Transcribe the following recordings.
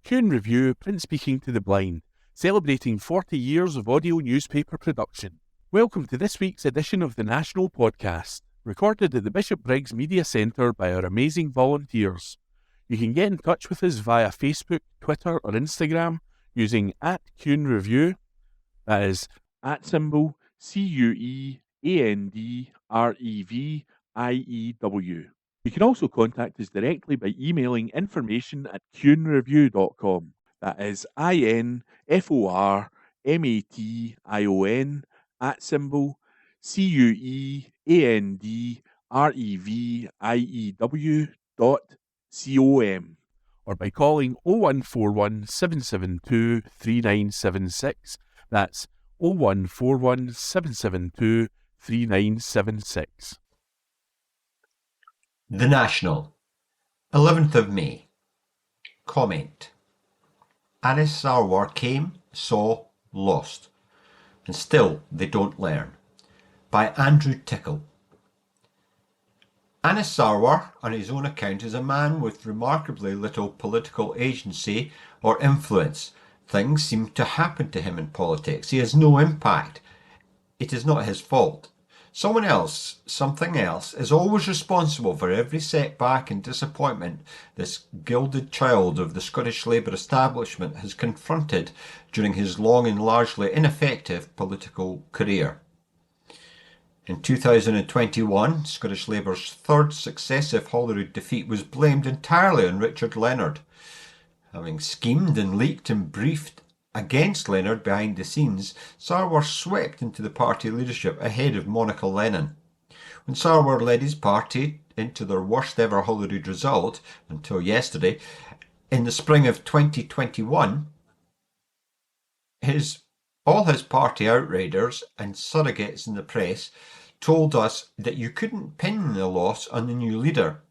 Kuhn Review, print speaking to the blind, celebrating 40 years of audio newspaper production. Welcome to this week's edition of the National Podcast, recorded at the Bishop Briggs Media Centre by our amazing volunteers. You can get in touch with us via Facebook, Twitter or Instagram using @KuhnReview, that is @CuendReview. You can also contact us directly by emailing information@kuhnreview.com. That is INFORMATION @CuendReview.com, or by calling 0141 772 3976. That's 0141 772 3976. The National, 11th of May. Comment. Anis Sarwar came, saw, lost, and still they don't learn. By Andrew Tickle. Anis Sarwar, on his own account, is a man with remarkably little political agency or influence. Things seem to happen to him in politics. He has no impact. It is not his fault. Someone else, something else, is always responsible for every setback and disappointment this gilded child of the Scottish Labour establishment has confronted during his long and largely ineffective political career. In 2021, Scottish Labour's third successive Holyrood defeat was blamed entirely on Richard Leonard. Having schemed and leaked and briefed against Leonard behind the scenes, Sarwar swept into the party leadership ahead of Monica Lennon. When Sarwar led his party into their worst ever Holyrood result, until yesterday, in the spring of 2021, all his party outriders and surrogates in the press told us that you couldn't pin the loss on the new leader.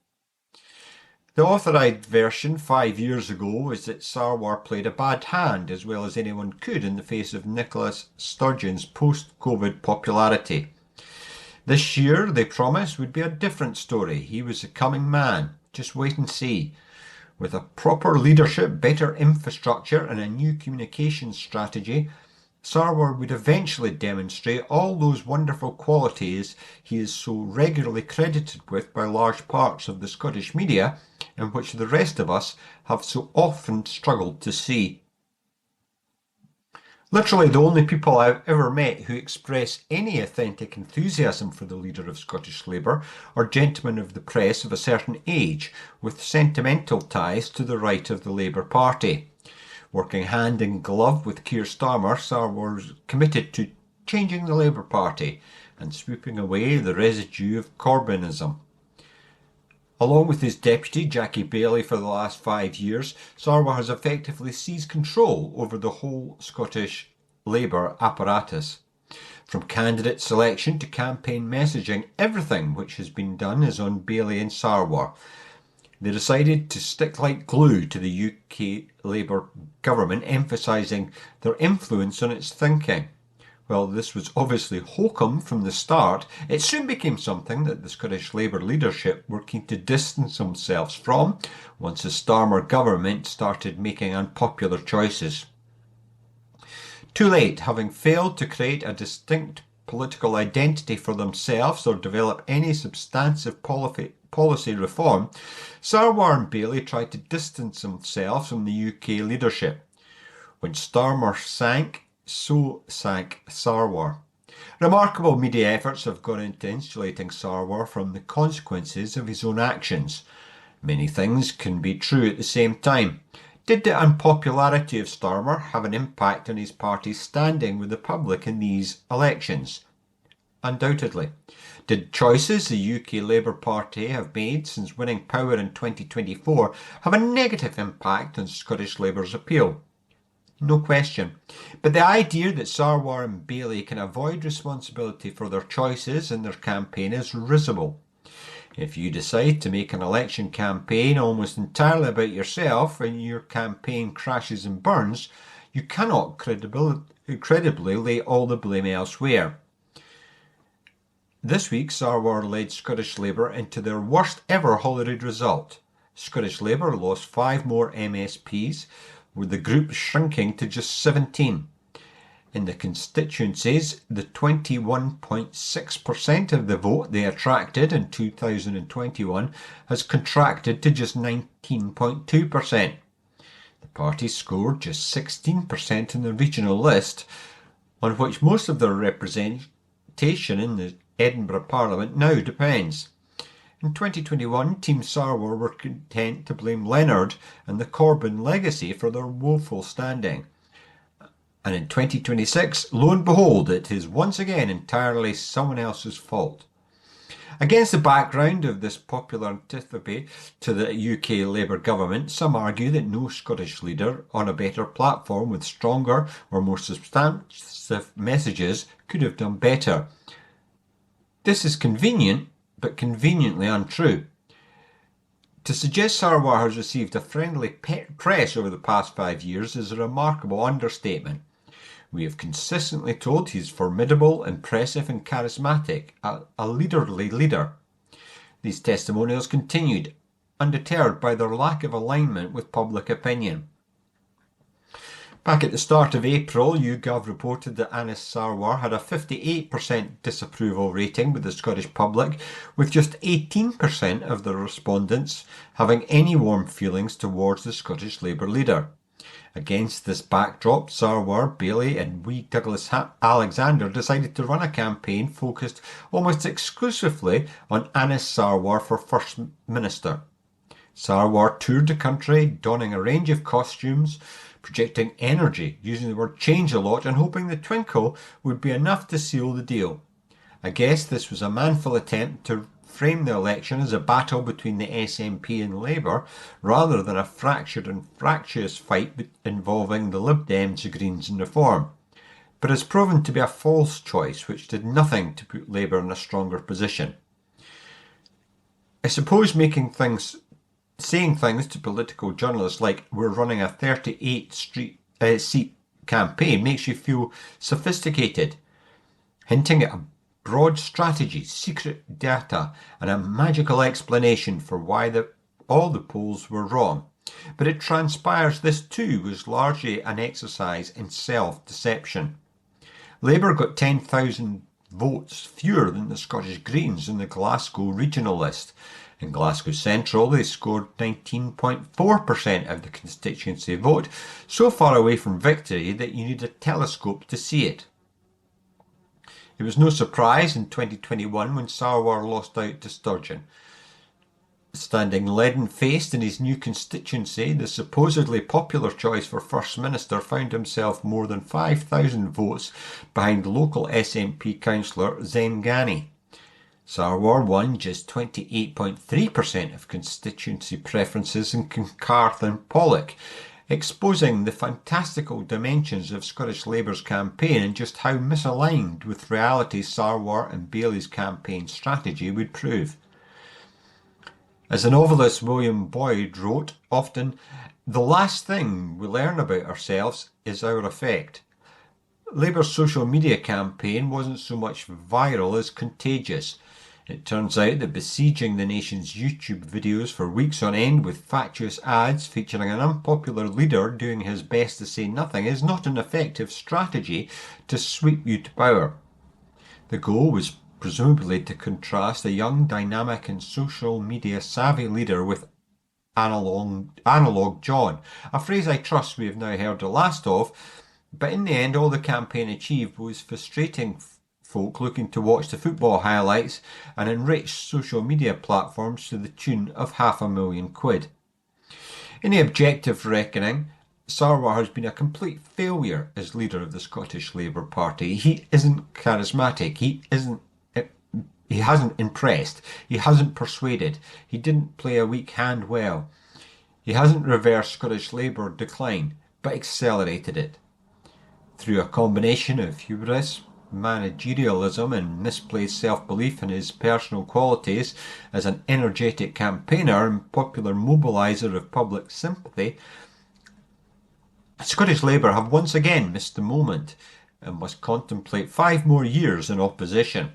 The authorised version 5 years ago is that Sarwar played a bad hand as well as anyone could in the face of Nicola Sturgeon's post-COVID popularity. This year, they promised, would be a different story. He was a coming man. Just wait and see. With a proper leadership, better infrastructure and a new communications strategy, Sarwar would eventually demonstrate all those wonderful qualities he is so regularly credited with by large parts of the Scottish media, and which the rest of us have so often struggled to see. Literally the only people I've ever met who express any authentic enthusiasm for the leader of Scottish Labour are gentlemen of the press of a certain age with sentimental ties to the right of the Labour Party. Working hand in glove with Keir Starmer, Sarwar was committed to changing the Labour Party and sweeping away the residue of Corbynism. Along with his deputy, Jackie Baillie, for the last 5 years, Sarwar has effectively seized control over the whole Scottish Labour apparatus. From candidate selection to campaign messaging, everything which has been done is on Baillie and Sarwar. They decided to stick like glue to the UK Labour government, emphasising their influence on its thinking. Well, this was obviously hokum from the start. It soon became something that the Scottish Labour leadership were keen to distance themselves from once the Starmer government started making unpopular choices. Too late, having failed to create a distinct political identity for themselves or develop any substantive policy reform, Sarwar and Baillie tried to distance themselves from the UK leadership. When Starmer sank, so sank Sarwar. Remarkable media efforts have gone into insulating Sarwar from the consequences of his own actions. Many things can be true at the same time. Did the unpopularity of Starmer have an impact on his party's standing with the public in these elections? Undoubtedly. Did choices the UK Labour Party have made since winning power in 2024 have a negative impact on Scottish Labour's appeal? No question. But the idea that Sarwar and Baillie can avoid responsibility for their choices in their campaign is risible. If you decide to make an election campaign almost entirely about yourself and your campaign crashes and burns, you cannot credibly lay all the blame elsewhere. This week, Sarwar led Scottish Labour into their worst ever Holyrood result. Scottish Labour lost 5 more MSPs, with the group shrinking to just 17. In the constituencies, the 21.6% of the vote they attracted in 2021 has contracted to just 19.2%. The party scored just 16% in the regional list, on which most of their representation in the Edinburgh Parliament now depends. In 2021, Team Sarwar were content to blame Leonard and the Corbyn legacy for their woeful standing. And in 2026, lo and behold, it is once again entirely someone else's fault. Against the background of this popular antipathy to the UK Labour government, some argue that no Scottish leader on a better platform with stronger or more substantive messages could have done better. This is convenient, but conveniently untrue. To suggest Sarwar has received a friendly press over the past 5 years is a remarkable understatement. We have consistently told he's formidable, impressive and charismatic, a leaderly leader. These testimonials continued, undeterred by their lack of alignment with public opinion. Back at the start of April, YouGov reported that Anas Sarwar had a 58% disapproval rating with the Scottish public, with just 18% of the respondents having any warm feelings towards the Scottish Labour leader. Against this backdrop, Sarwar, Bailey and wee Douglas Alexander decided to run a campaign focused almost exclusively on Anas Sarwar for First Minister. Sarwar toured the country, donning a range of costumes, projecting energy, using the word change a lot and hoping the twinkle would be enough to seal the deal. I guess this was a manful attempt to frame the election as a battle between the SNP and Labour rather than a fractured and fractious fight involving the Lib Dems, the Greens and Reform. But has proven to be a false choice which did nothing to put Labour in a stronger position. I suppose saying things to political journalists like we're running a 38-seat campaign makes you feel sophisticated. Hinting at a broad strategy, secret data and a magical explanation for why all the polls were wrong. But it transpires this too was largely an exercise in self-deception. Labour got 10,000 votes fewer than the Scottish Greens in the Glasgow regional list. In Glasgow Central, they scored 19.4% of the constituency vote, so far away from victory that you need a telescope to see it. It was no surprise in 2021 when Sarwar lost out to Sturgeon. Standing leaden-faced in his new constituency, the supposedly popular choice for First Minister found himself more than 5,000 votes behind local SNP councillor Zen Ghani. Sarwar won just 28.3% of constituency preferences in Carthan Pollock, exposing the fantastical dimensions of Scottish Labour's campaign and just how misaligned with reality Sarwar and Bailey's campaign strategy would prove. As the novelist William Boyd wrote, often, the last thing we learn about ourselves is our effect. Labour's social media campaign wasn't so much viral as contagious. It turns out that besieging the nation's YouTube videos for weeks on end with fatuous ads featuring an unpopular leader doing his best to say nothing is not an effective strategy to sweep you to power. The goal was presumably to contrast a young, dynamic and social media savvy leader with analog John, a phrase I trust we have now heard the last of, but in the end all the campaign achieved was frustrating folk looking to watch the football highlights and enrich social media platforms to the tune of £500,000. In the objective reckoning, Sarwar has been a complete failure as leader of the Scottish Labour Party. He isn't charismatic, he hasn't impressed, he hasn't persuaded, he didn't play a weak hand well. He hasn't reversed Scottish Labour decline, but accelerated it. Through a combination of hubris, managerialism and misplaced self-belief in his personal qualities as an energetic campaigner and popular mobiliser of public sympathy, Scottish Labour have once again missed the moment and must contemplate 5 more years in opposition.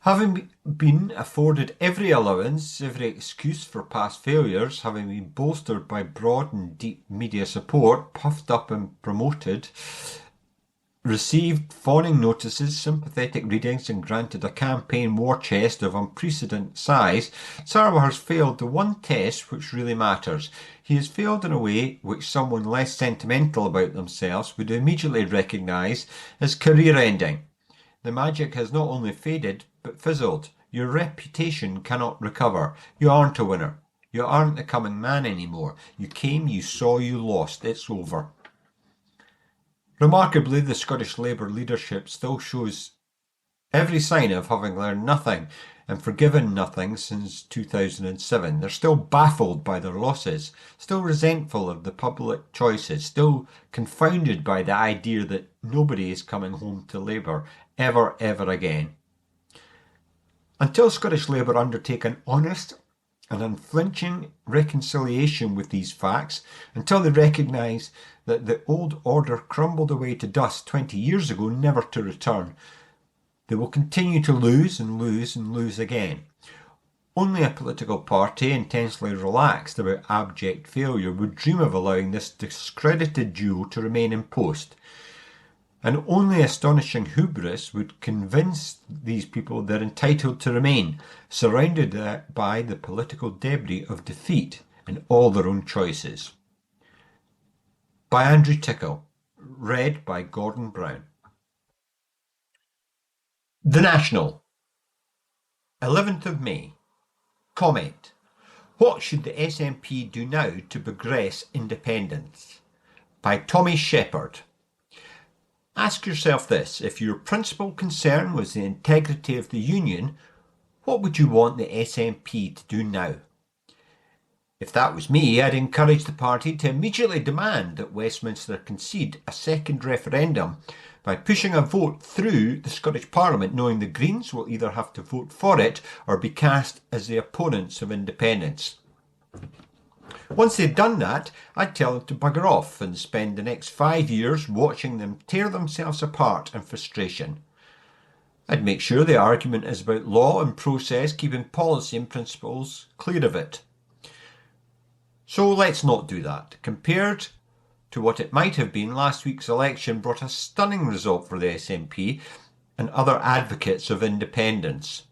Having been afforded every allowance, every excuse for past failures, having been bolstered by broad and deep media support, puffed up and promoted, received fawning notices, sympathetic readings, and granted a campaign war chest of unprecedented size, Sarwar has failed the one test which really matters. He has failed in a way which someone less sentimental about themselves would immediately recognise as career-ending. The magic has not only faded, but fizzled. Your reputation cannot recover. You aren't a winner. You aren't the coming man anymore. You came, you saw, you lost. It's over. Remarkably, the Scottish Labour leadership still shows every sign of having learned nothing and forgiven nothing since 2007. They're still baffled by their losses, still resentful of the public choices, still confounded by the idea that nobody is coming home to Labour ever again. Until Scottish Labour undertake an honest and unflinching reconciliation with these facts, until they recognise that the old order crumbled away to dust 20 years ago, never to return, they will continue to lose and lose and lose again. Only a political party intensely relaxed about abject failure would dream of allowing this discredited duo to remain in post. And only astonishing hubris would convince these people they're entitled to remain, surrounded by the political debris of defeat in all their own choices. By Andrew Tickle, read by Gordon Brown. The National, 11th of May. Comment. What should the SNP do now to progress independence? By Tommy Shepherd. Ask yourself this: if your principal concern was the integrity of the Union, what would you want the SNP to do now? If that was me, I'd encourage the party to immediately demand that Westminster concede a second referendum by pushing a vote through the Scottish Parliament, knowing the Greens will either have to vote for it or be cast as the opponents of independence. Once they'd done that, I'd tell them to bugger off and spend the next 5 years watching them tear themselves apart in frustration. I'd make sure the argument is about law and process, keeping policy and principles clear of it. So let's not do that. Compared to what it might have been, last week's election brought a stunning result for the SNP and other advocates of independence.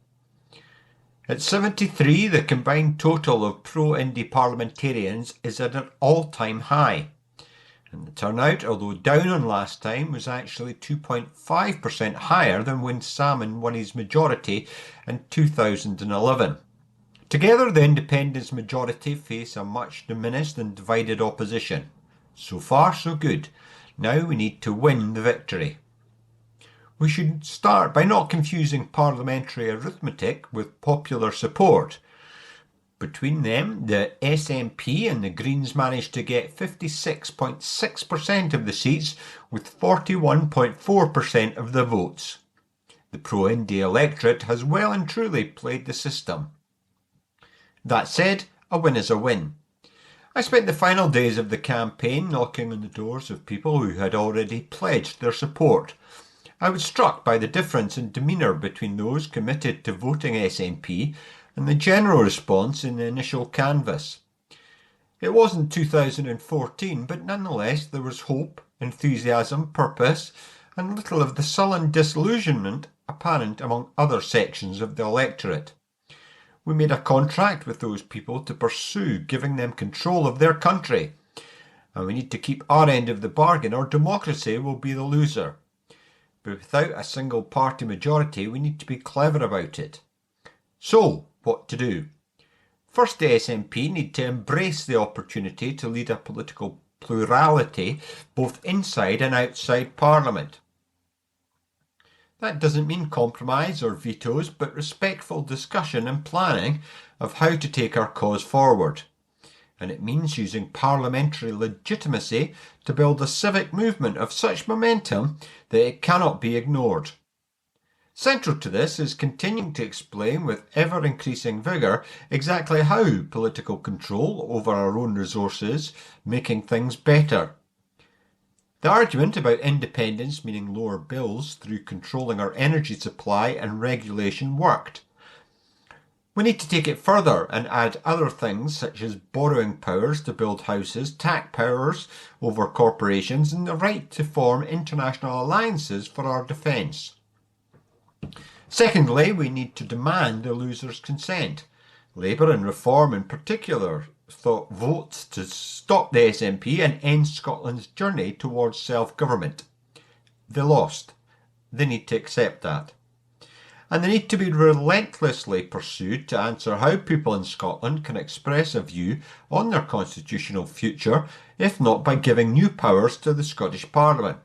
At 73, the combined total of pro-Indy parliamentarians is at an all-time high. And the turnout, although down on last time, was actually 2.5% higher than when Salmon won his majority in 2011. Together, the independence majority face a much diminished and divided opposition. So far, so good. Now we need to win the victory. We should start by not confusing parliamentary arithmetic with popular support. Between them, the SNP and the Greens managed to get 56.6% of the seats with 41.4% of the votes. The pro-Indy electorate has well and truly played the system. That said, a win is a win. I spent the final days of the campaign knocking on the doors of people who had already pledged their support. I was struck by the difference in demeanour between those committed to voting SNP and the general response in the initial canvass. It wasn't 2014, but nonetheless there was hope, enthusiasm, purpose, and little of the sullen disillusionment apparent among other sections of the electorate. We made a contract with those people to pursue giving them control of their country, and we need to keep our end of the bargain or democracy will be the loser. But without a single party majority, we need to be clever about it. So, what to do? First, the SNP need to embrace the opportunity to lead a political plurality both inside and outside Parliament. That doesn't mean compromise or vetoes, but respectful discussion and planning of how to take our cause forward. And it means using parliamentary legitimacy to build a civic movement of such momentum that it cannot be ignored. Central to this is continuing to explain with ever-increasing vigour exactly how political control over our own resources making things better. The argument about independence meaning lower bills through controlling our energy supply and regulation worked. We need to take it further and add other things such as borrowing powers to build houses, tax powers over corporations, and the right to form international alliances for our defence. Secondly, we need to demand the loser's consent. Labour and Reform in particular sought votes to stop the SNP and end Scotland's journey towards self-government. They lost. They need to accept that. And they need to be relentlessly pursued to answer how people in Scotland can express a view on their constitutional future, if not by giving new powers to the Scottish Parliament.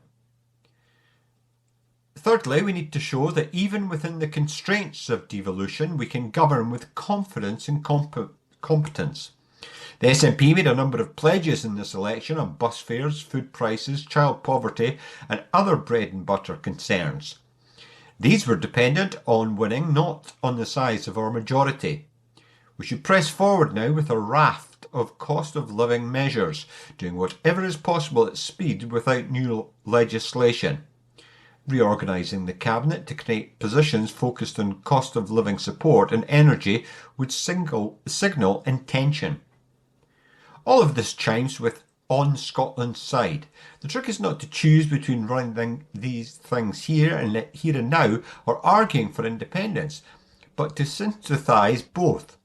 Thirdly, we need to show that even within the constraints of devolution, we can govern with confidence and competence. The SNP made a number of pledges in this election on bus fares, food prices, child poverty, and other bread and butter concerns. These were dependent on winning, not on the size of our majority. We should press forward now with a raft of cost of living measures, doing whatever is possible at speed without new legislation. Reorganising the Cabinet to create positions focused on cost of living support and energy would signal intention. All of this chimes with on Scotland's side. The trick is not to choose between running these things here and now or arguing for independence, but to synthesise both.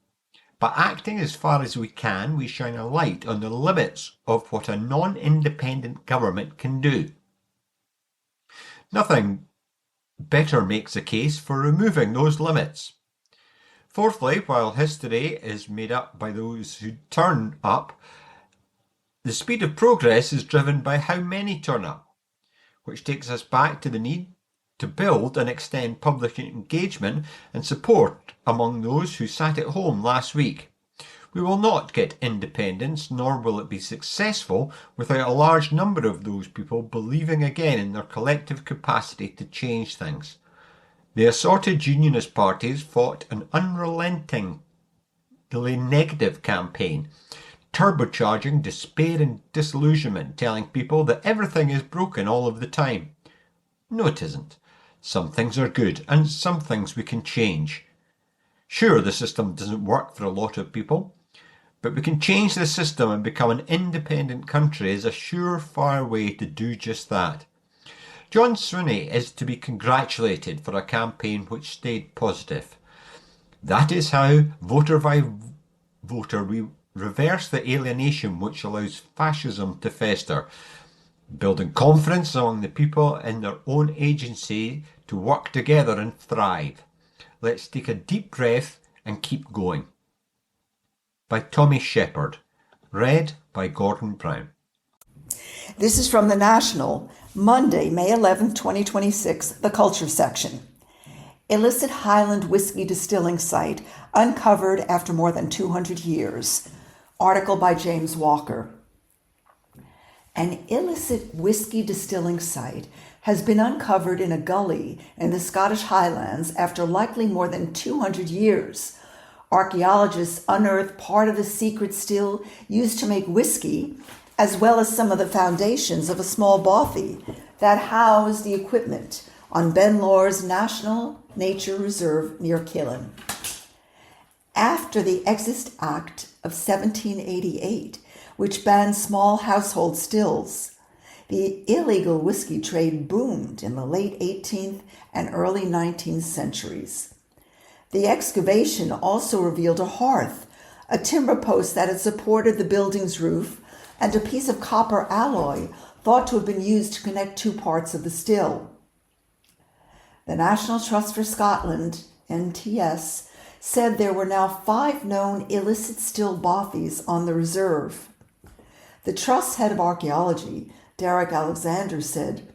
By acting as far as we can, we shine a light on the limits of what a non-independent government can do. Nothing better makes a case for removing those limits. Fourthly, while history is made up by those who turn up, the speed of progress is driven by how many turn up, which takes us back to the need to build and extend public engagement and support among those who sat at home last week. We will not get independence, nor will it be successful without a large number of those people believing again in their collective capacity to change things. The assorted unionist parties fought an unrelentingly negative campaign, turbocharging despair and disillusionment, telling people that everything is broken all of the time. No, it isn't. Some things are good, and some things we can change. Sure, the system doesn't work for a lot of people, but we can change the system and become an independent country is a surefire way to do just that. John Swinney is to be congratulated for a campaign which stayed positive. That is how, voter by voter, we reverse the alienation which allows fascism to fester, building confidence among the people in their own agency to work together and thrive. Let's take a deep breath and keep going. By Tommy Shepherd. Read by Gordon Brown. This is from The National, Monday, May 11, 2026, the Culture section. Illicit Highland whiskey distilling site uncovered after more than 200 years. Article by James Walker. An illicit whiskey distilling site has been uncovered in a gully in the Scottish Highlands after likely more than 200 years. Archaeologists unearthed part of the secret still used to make whiskey, as well as some of the foundations of a small bothy that housed the equipment on Ben Lor's National Nature Reserve near Killin. After the Excise Act of 1788, which banned small household stills, the illegal whiskey trade boomed in the late 18th and early 19th centuries. The excavation also revealed a hearth, a timber post that had supported the building's roof, and a piece of copper alloy thought to have been used to connect two parts of the still. The National Trust for Scotland, NTS, said there were now 5 known illicit still bothies on the reserve. The Trust's head of archaeology, Derek Alexander, said,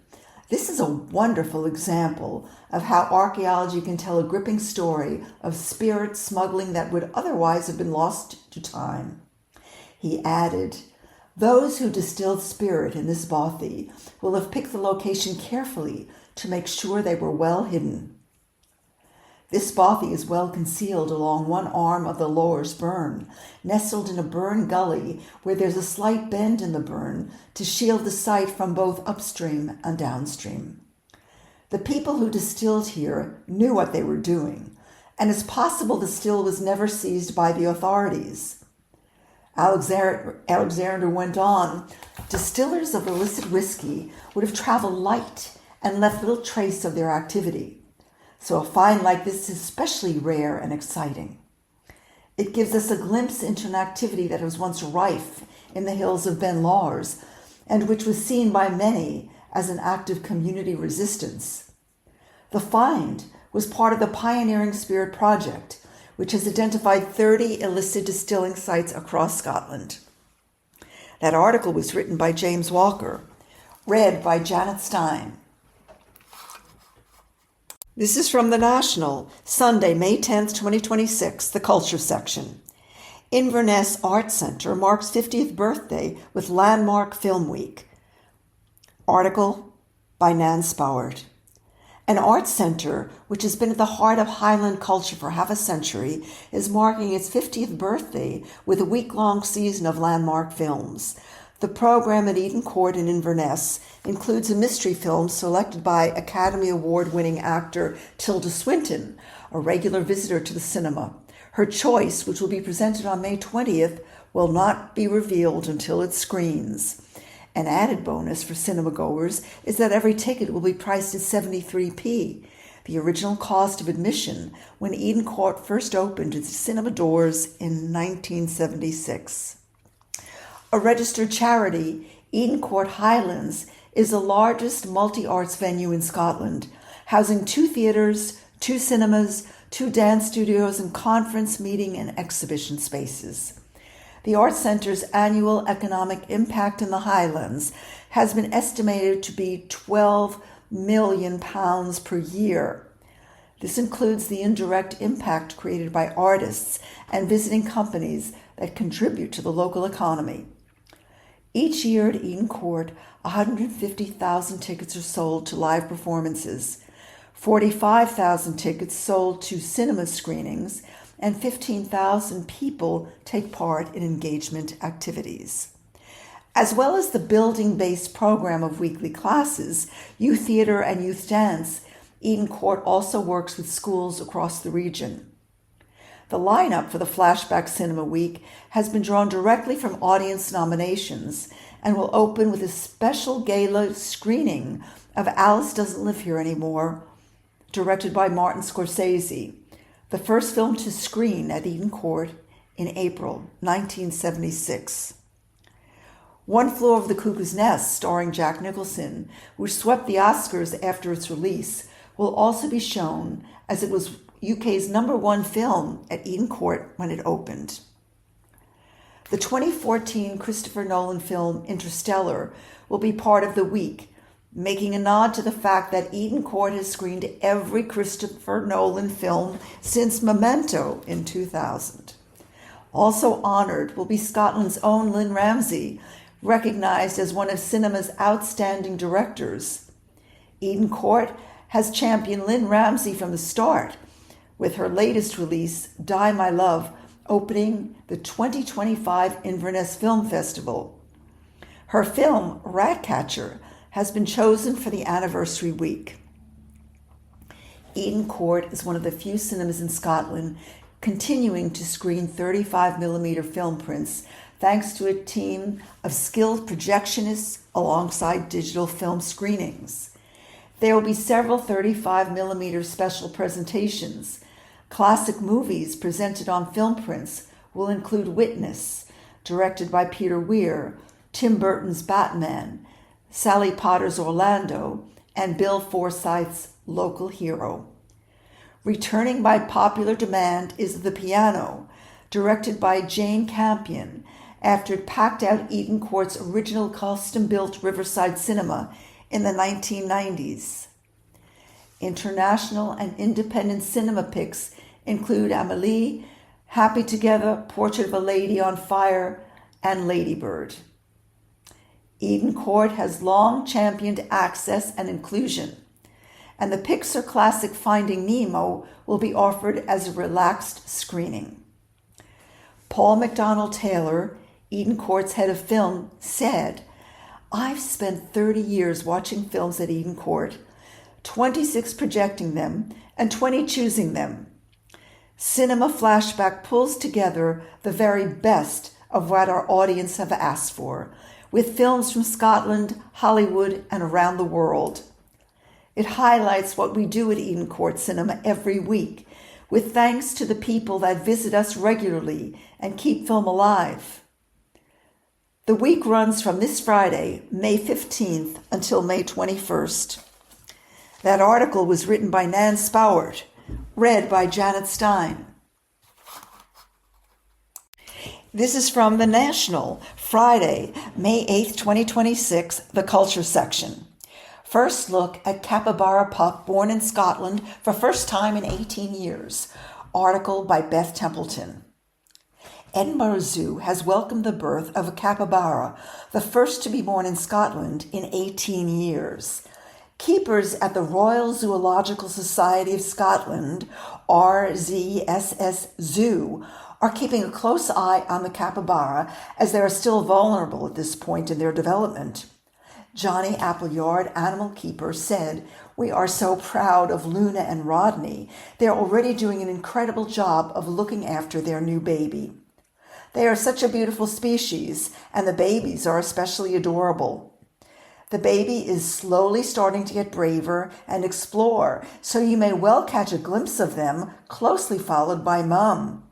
"This is a wonderful example of how archaeology can tell a gripping story of spirit smuggling that would otherwise have been lost to time." He added, "Those who distilled spirit in this bothy will have picked the location carefully to make sure they were well hidden." This bothy is well concealed along one arm of the Lors burn, nestled in a burn gully where there's a slight bend in the burn to shield the site from both upstream and downstream. The people who distilled here knew what they were doing, and it's possible the still was never seized by the authorities. Alexander went on, distillers of illicit whiskey would have traveled light and left little trace of their activity. So a find like this is especially rare and exciting. It gives us a glimpse into an activity that was once rife in the hills of Ben Lars, and which was seen by many as an act of community resistance. The find was part of the Pioneering Spirit Project, which has identified 30 illicit distilling sites across Scotland. That article was written by James Walker, read by Janet Stein. This is from The National, Sunday, May 10th, 2026, the Culture section. Inverness Arts Centre marks 50th birthday with Landmark Film Week. Article by Nan Spoward. An arts centre, which has been at the heart of Highland culture for half a century, is marking its 50th birthday with a week-long season of landmark films. The program at Eden Court in Inverness includes a mystery film selected by Academy Award-winning actor Tilda Swinton, a regular visitor to the cinema. Her choice, which will be presented on May 20th, will not be revealed until it screens. An added bonus for cinema goers is that every ticket will be priced at 73p, the original cost of admission when Eden Court first opened its cinema doors in 1976. A registered charity, Eden Court Highlands is the largest multi-arts venue in Scotland, housing 2 theatres, 2 cinemas, 2 dance studios, and conference, meeting, and exhibition spaces. The Arts Centre's annual economic impact in the Highlands has been estimated to be £12 million per year. This includes the indirect impact created by artists and visiting companies that contribute to the local economy. Each year at Eden Court, 150,000 tickets are sold to live performances, 45,000 tickets sold to cinema screenings, and 15,000 people take part in engagement activities. As well as the building-based program of weekly classes, youth theatre and youth dance, Eden Court also works with schools across the region. The lineup for the Flashback Cinema Week has been drawn directly from audience nominations and will open with a special gala screening of Alice Doesn't Live Here Anymore, directed by Martin Scorsese, the first film to screen at Eden Court in April 1976. One Flew Over the Cuckoo's Nest, starring Jack Nicholson, which swept the Oscars after its release, will also be shown, as it was UK's #1 film at Eden Court when it opened. The 2014 Christopher Nolan film Interstellar will be part of the week, making a nod to the fact that Eden Court has screened every Christopher Nolan film since Memento in 2000. Also honored will be Scotland's own Lynne Ramsay, recognized as one of cinema's outstanding directors. Eden Court has championed Lynne Ramsay from the start, with her latest release, Die My Love, opening the 2025 Inverness Film Festival. Her film, Ratcatcher, has been chosen for the anniversary week. Eden Court is one of the few cinemas in Scotland continuing to screen 35mm film prints, thanks to a team of skilled projectionists alongside digital film screenings. There will be several 35mm special presentations. Classic movies presented on film prints will include Witness, directed by Peter Weir, Tim Burton's Batman, Sally Potter's Orlando, and Bill Forsyth's Local Hero. Returning by popular demand is The Piano, directed by Jane Campion, after it packed out Eden Court's original custom-built Riverside Cinema in the 1990s. International and independent cinema picks include Amélie, Happy Together, Portrait of a Lady on Fire, and Lady Bird. Eden Court has long championed access and inclusion. and the Pixar classic Finding Nemo will be offered as a relaxed screening. Paul McDonald Taylor, Eden Court's head of film, said, "I've spent 30 years watching films at Eden Court, 26 projecting them and 20 choosing them. Cinema Flashback pulls together the very best of what our audience have asked for, with films from Scotland, Hollywood, and around the world. It highlights what we do at Eden Court Cinema every week, with thanks to the people that visit us regularly and keep film alive." The week runs from this Friday, May 15th, until May 21st. That article was written by Nan Spowert, read by Janet Stein. This is from The National, Friday, May 8th, 2026, the Culture section. First look at capybara pup born in Scotland for first time in 18 years. Article by Beth Templeton. Edinburgh Zoo has welcomed the birth of a capybara, the first to be born in Scotland in 18 years. Keepers at the Royal Zoological Society of Scotland, RZSS Zoo, are keeping a close eye on the capybara as they are still vulnerable at this point in their development. Johnny Appleyard, animal keeper, said, "We are so proud of Luna and Rodney. They're already doing an incredible job of looking after their new baby. They are such a beautiful species, and the babies are especially adorable. The baby is slowly starting to get braver and explore, so you may well catch a glimpse of them, closely followed by Mum.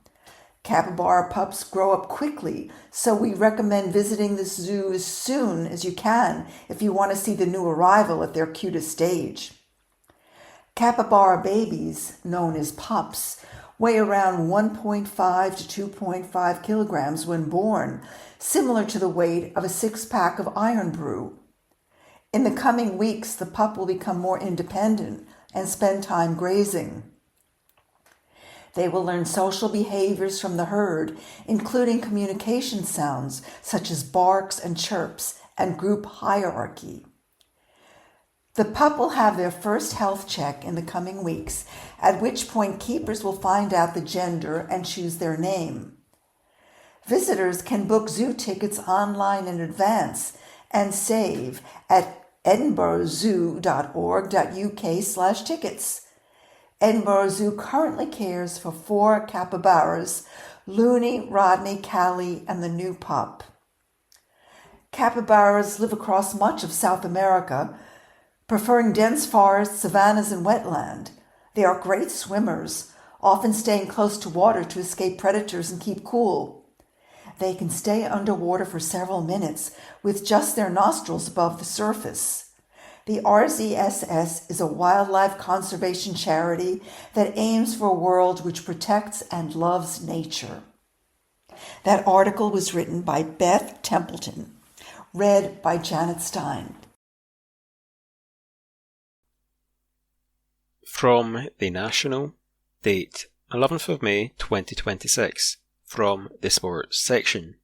Capybara pups grow up quickly, so we recommend visiting the zoo as soon as you can if you want to see the new arrival at their cutest stage." Capybara babies, known as pups, weigh around 1.5 to 2.5 kilograms when born, similar to the weight of a six-pack of Iron Brew. In the coming weeks, the pup will become more independent and spend time grazing. They will learn social behaviors from the herd, including communication sounds such as barks and chirps and group hierarchy. The pup will have their first health check in the coming weeks, at which point keepers will find out the gender and choose their name. Visitors can book zoo tickets online in advance and save at edinburghzoo.org.uk/tickets. Edinburgh Zoo currently cares for 4 capybaras, Looney, Rodney, Callie, and the new pup. Capybaras live across much of South America, preferring dense forests, savannas, and wetland. They are great swimmers, often staying close to water to escape predators and keep cool. They can stay underwater for several minutes with just their nostrils above the surface. The RZSS is a wildlife conservation charity that aims for a world which protects and loves nature. That article was written by Beth Templeton, read by Janet Stein. From The National, date 11th of May 2026, from the Sports section.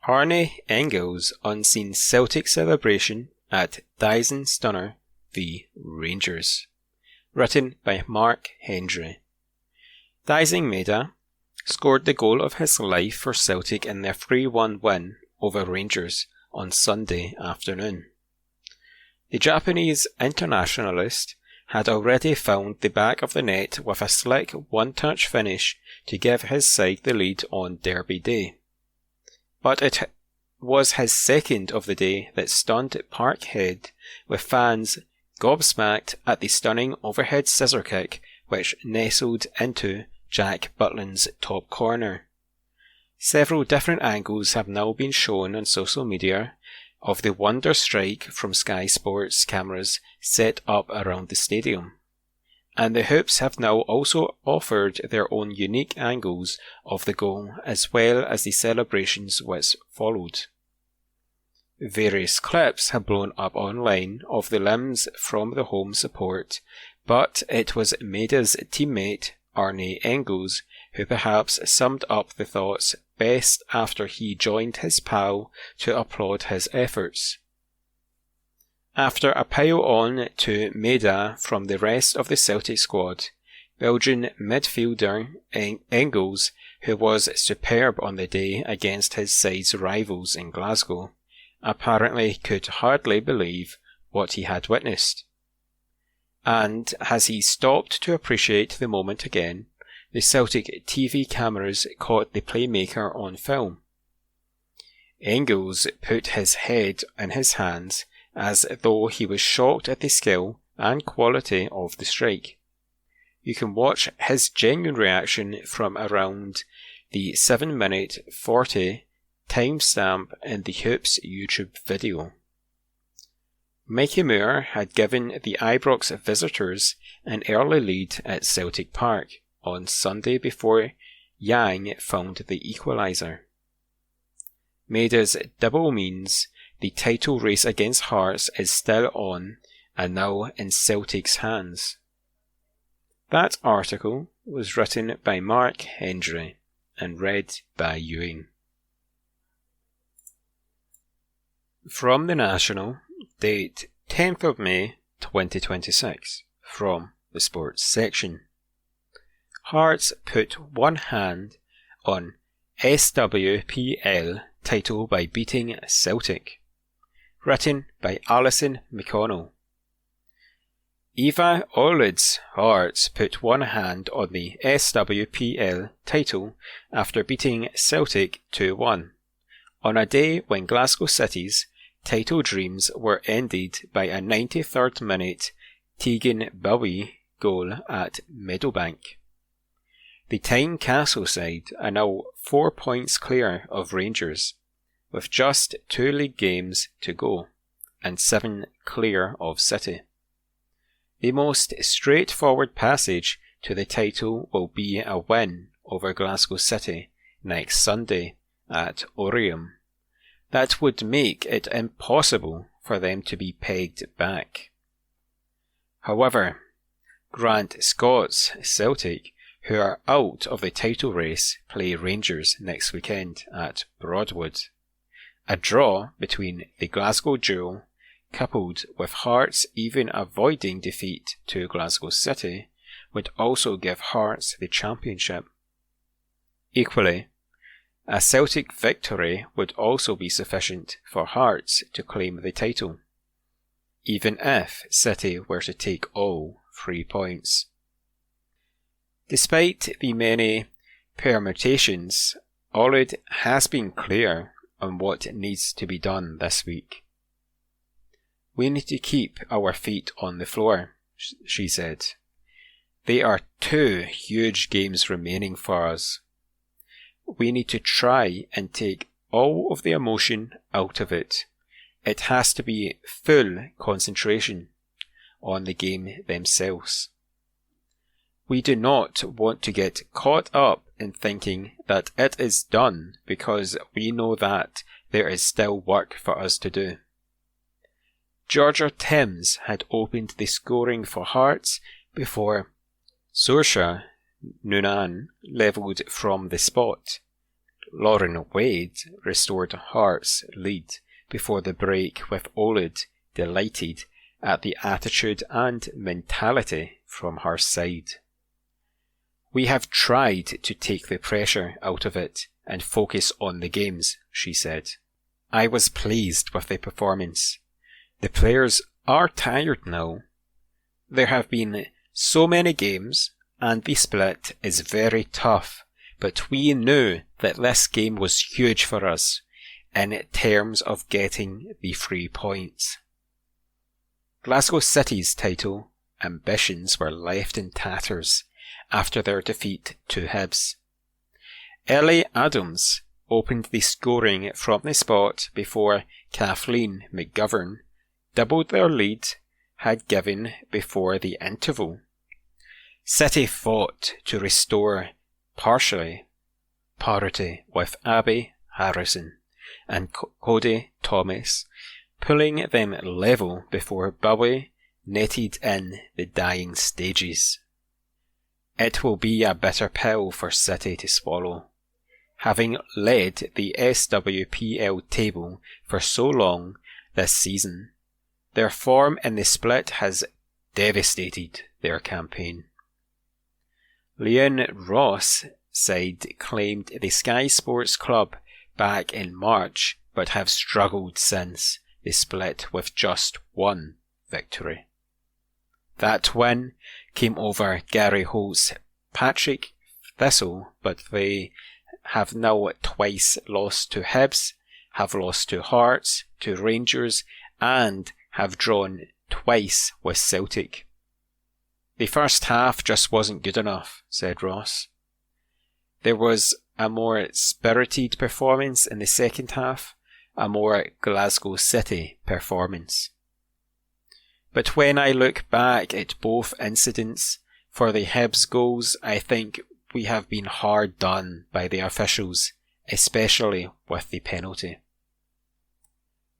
Arne Engels' unseen Celtic celebration at Dyson Stunner v Rangers. Written by Mark Hendry. Dyson Maeda scored the goal of his life for Celtic in their 3-1 win over Rangers on Sunday afternoon. The Japanese internationalist had already found the back of the net with a slick one-touch finish to give his side the lead on Derby Day. But it was his second of the day that stunned Parkhead, with fans gobsmacked at the stunning overhead scissor kick which nestled into Jack Butland's top corner. Several different angles have now been shown on social media of the wonder strike from Sky Sports cameras set up around the stadium, and the Hoops have now also offered their own unique angles of the goal as well as the celebrations which followed. Various clips have blown up online of the limbs from the home support, but it was Maeda's teammate Arne Engels who perhaps summed up the thoughts best after he joined his pal to applaud his efforts. After a pile-on to Maeda from the rest of the Celtic squad, Belgian midfielder Engels, who was superb on the day against his side's rivals in Glasgow, apparently could hardly believe what he had witnessed. And as he stopped to appreciate the moment again, the Celtic TV cameras caught the playmaker on film. Engels put his head in his hands as though he was shocked at the skill and quality of the strike. You can watch his genuine reaction from around the 7-minute 40 timestamp in the Hoops YouTube video. Mickey Moore had given the Ibrox visitors an early lead at Celtic Park on Sunday before Yang found the equaliser. Maeda's double means the title race against Hearts is still on and now in Celtic's hands. That article was written by Mark Hendry and read by Ewing. From the National, date 10th of May 2026, from the Sports section. Hearts put one hand on SWPL title by beating Celtic. Written by Alison McConnell. Eva Olid's Hearts put one hand on the SWPL title after beating Celtic 2-1, on a day when Glasgow City's title dreams were ended by a 93rd minute Tegan Bowie goal at Meadowbank. The Tynecastle side are now 4 points clear of Rangers, with just 2 league games to go, and 7 clear of City. The most straightforward passage to the title will be a win over Glasgow City next Sunday at Oriam. That would make it impossible for them to be pegged back. However, Grant Scott's Celtic, who are out of the title race, play Rangers next weekend at Broadwood. A draw between the Glasgow duo, coupled with Hearts even avoiding defeat to Glasgow City, would also give Hearts the championship. Equally, a Celtic victory would also be sufficient for Hearts to claim the title, even if City were to take all 3 points. Despite the many permutations, Olid has been clear on what needs to be done this week. We need to keep our feet on the floor, she said. There are 2 huge games remaining for us. We need to try and take all of the emotion out of it. It has to be full concentration on the game themselves. We do not want to get caught up in thinking that it is done because we know that there is still work for us to do. Georgia Timms had opened the scoring for Hearts before Saoirse Noonan levelled from the spot. Lauren Wade restored Hearts' lead before the break, with Olid delighted at the attitude and mentality from her side. We have tried to take the pressure out of it and focus on the games, she said. I was pleased with the performance. The players are tired now. There have been so many games and the split is very tough, but we knew that this game was huge for us in terms of getting the 3 points. Glasgow City's title ambitions were left in tatters after their defeat to Hibs. Ellie Adams opened the scoring from the spot before Kathleen McGovern doubled their lead had given before the interval. City fought to restore partially parity with Abby Harrison and Cody Thomas, pulling them level before Bowie netted in the dying stages. It will be a bitter pill for City to swallow, having led the SWPL table for so long this season, Their form in the split has devastated their campaign. Leon Ross' side claimed the Sky Sports Club back in March, but have struggled since the split with just one victory. That win came over Gary Holt's Patrick Thistle, but they have now twice lost to Hibs, have lost to Hearts, to Rangers, and have drawn twice with Celtic. The first half just wasn't good enough, said Ross. There was a more spirited performance in the second half, a more Glasgow City performance. But when I look back at both incidents, for the Hibs goals, I think we have been hard done by the officials, especially with the penalty.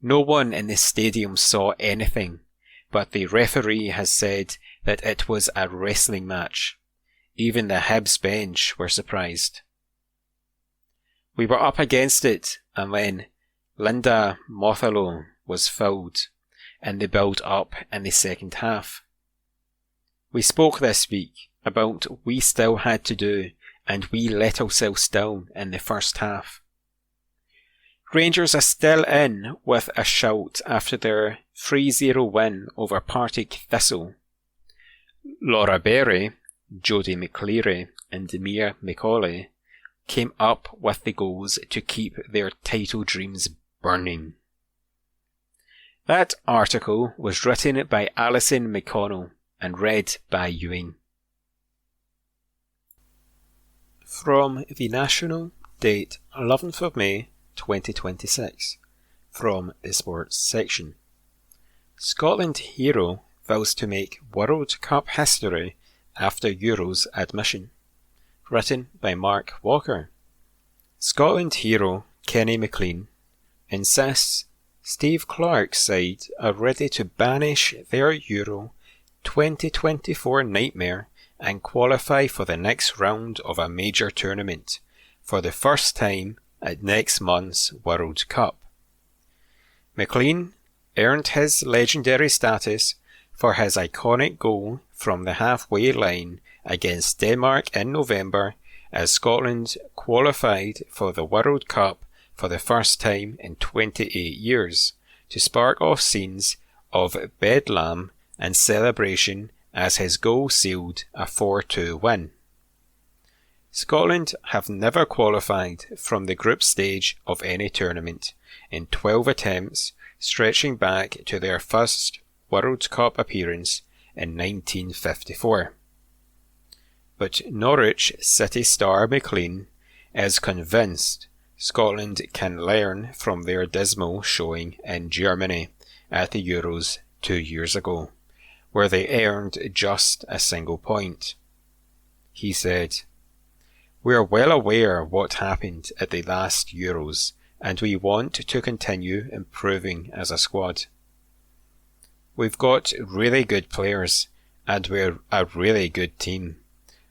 No one in the stadium saw anything, but the referee has said that it was a wrestling match. Even the Hibs bench were surprised. We were up against it, and then Linda Mothalo was fouled in the build-up in the second half. We spoke this week about what we still had to do, and we let ourselves down in the first half. Rangers are still in with a shout after their 3-0 win over Partick Thistle. Laura Berry, Jodie McCleary and Mia McCauley came up with the goals to keep their title dreams burning. That article was written by Alison McConnell and read by Ewing. From The National, date 11th of May 2026, from the sports section. Scotland hero vows to make World Cup history after Euros admission. Written by Mark Walker. Scotland hero Kenny McLean insists Steve Clarke's side are ready to banish their Euro 2024 nightmare and qualify for the next round of a major tournament for the first time at next month's World Cup. McLean earned his legendary status for his iconic goal from the halfway line against Denmark in November as Scotland qualified for the World Cup for the first time in 28 years, to spark off scenes of bedlam and celebration as his goal sealed a 4-2 win. Scotland have never qualified from the group stage of any tournament in 12 attempts, stretching back to their first World Cup appearance in 1954. But Norwich City star McLean is convinced Scotland can learn from their dismal showing in Germany at the Euros 2 years ago, where they earned just a single point. He said, "We are well aware of what happened at the last Euros, and we want to continue improving as a squad. We've got really good players, and we're a really good team,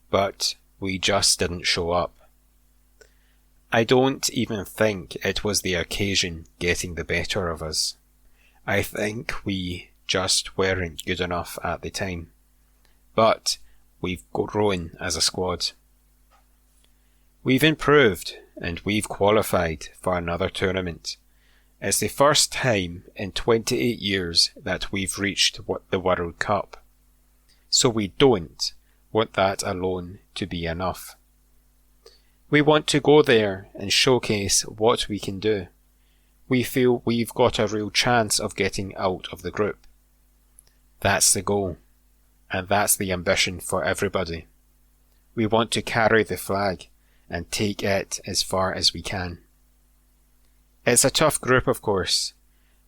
but we just didn't show up. I don't even think it was the occasion getting the better of us. I think we just weren't good enough at the time. But we've grown as a squad. We've improved and we've qualified for another tournament. It's the first time in 28 years that we've reached the World Cup. So we don't want that alone to be enough. We want to go there and showcase what we can do. We feel we've got a real chance of getting out of the group. That's the goal, and that's the ambition for everybody. We want to carry the flag and take it as far as we can. It's a tough group, of course.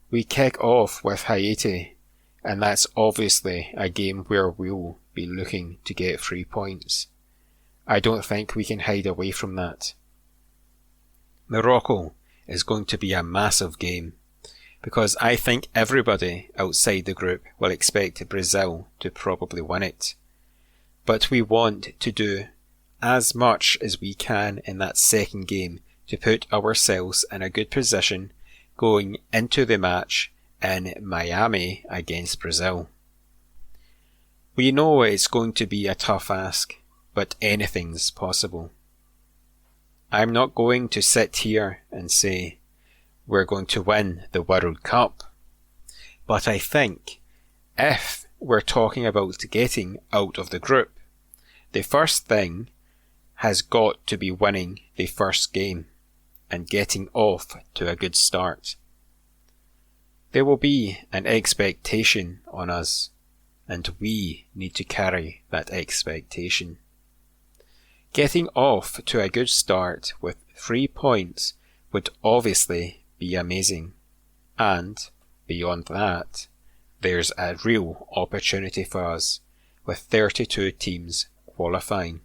We kick off with Haiti, and that's obviously a game where we'll be looking to get 3 points. I don't think we can hide away from that. Morocco is going to be a massive game, because I think everybody outside the group will expect Brazil to probably win it. But we want to do as much as we can in that second game to put ourselves in a good position going into the match in Miami against Brazil. We know it's going to be a tough ask, but anything's possible. I'm not going to sit here and say we're going to win the World Cup, but I think if we're talking about getting out of the group, the first thing has got to be winning the first game and getting off to a good start. There will be an expectation on us, and we need to carry that expectation. Getting off to a good start with 3 points would obviously be amazing, and beyond that, there's a real opportunity for us with 32 teams qualifying.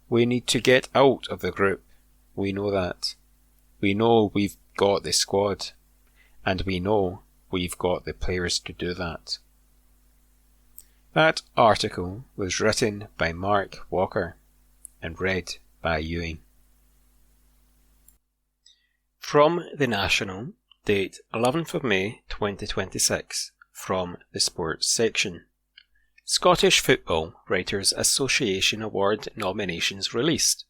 We need to get out of the group. We know that. We know we've got the squad, and we know we've got the players to do that. That article was written by Mark Walker and read by Ewing. From The National, date 11th of May 2026, from the Sports section. Scottish Football Writers Association Award nominations released.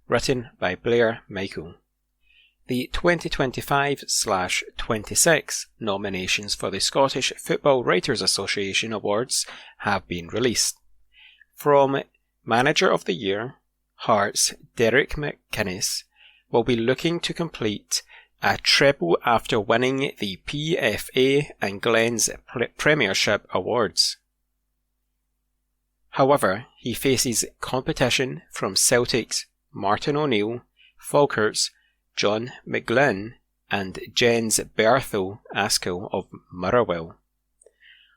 Written by Blair Michael. The 2025/26 nominations for the Scottish Football Writers Association Awards have been released. From Manager of the Year, Hearts' Derek McInnes will be looking to complete a treble after winning the PFA and Glens Premiership Awards. However, he faces competition from Celtic's Martin O'Neill, Falkirk's John McGlynn and Jens Berthel Askell of Motherwell.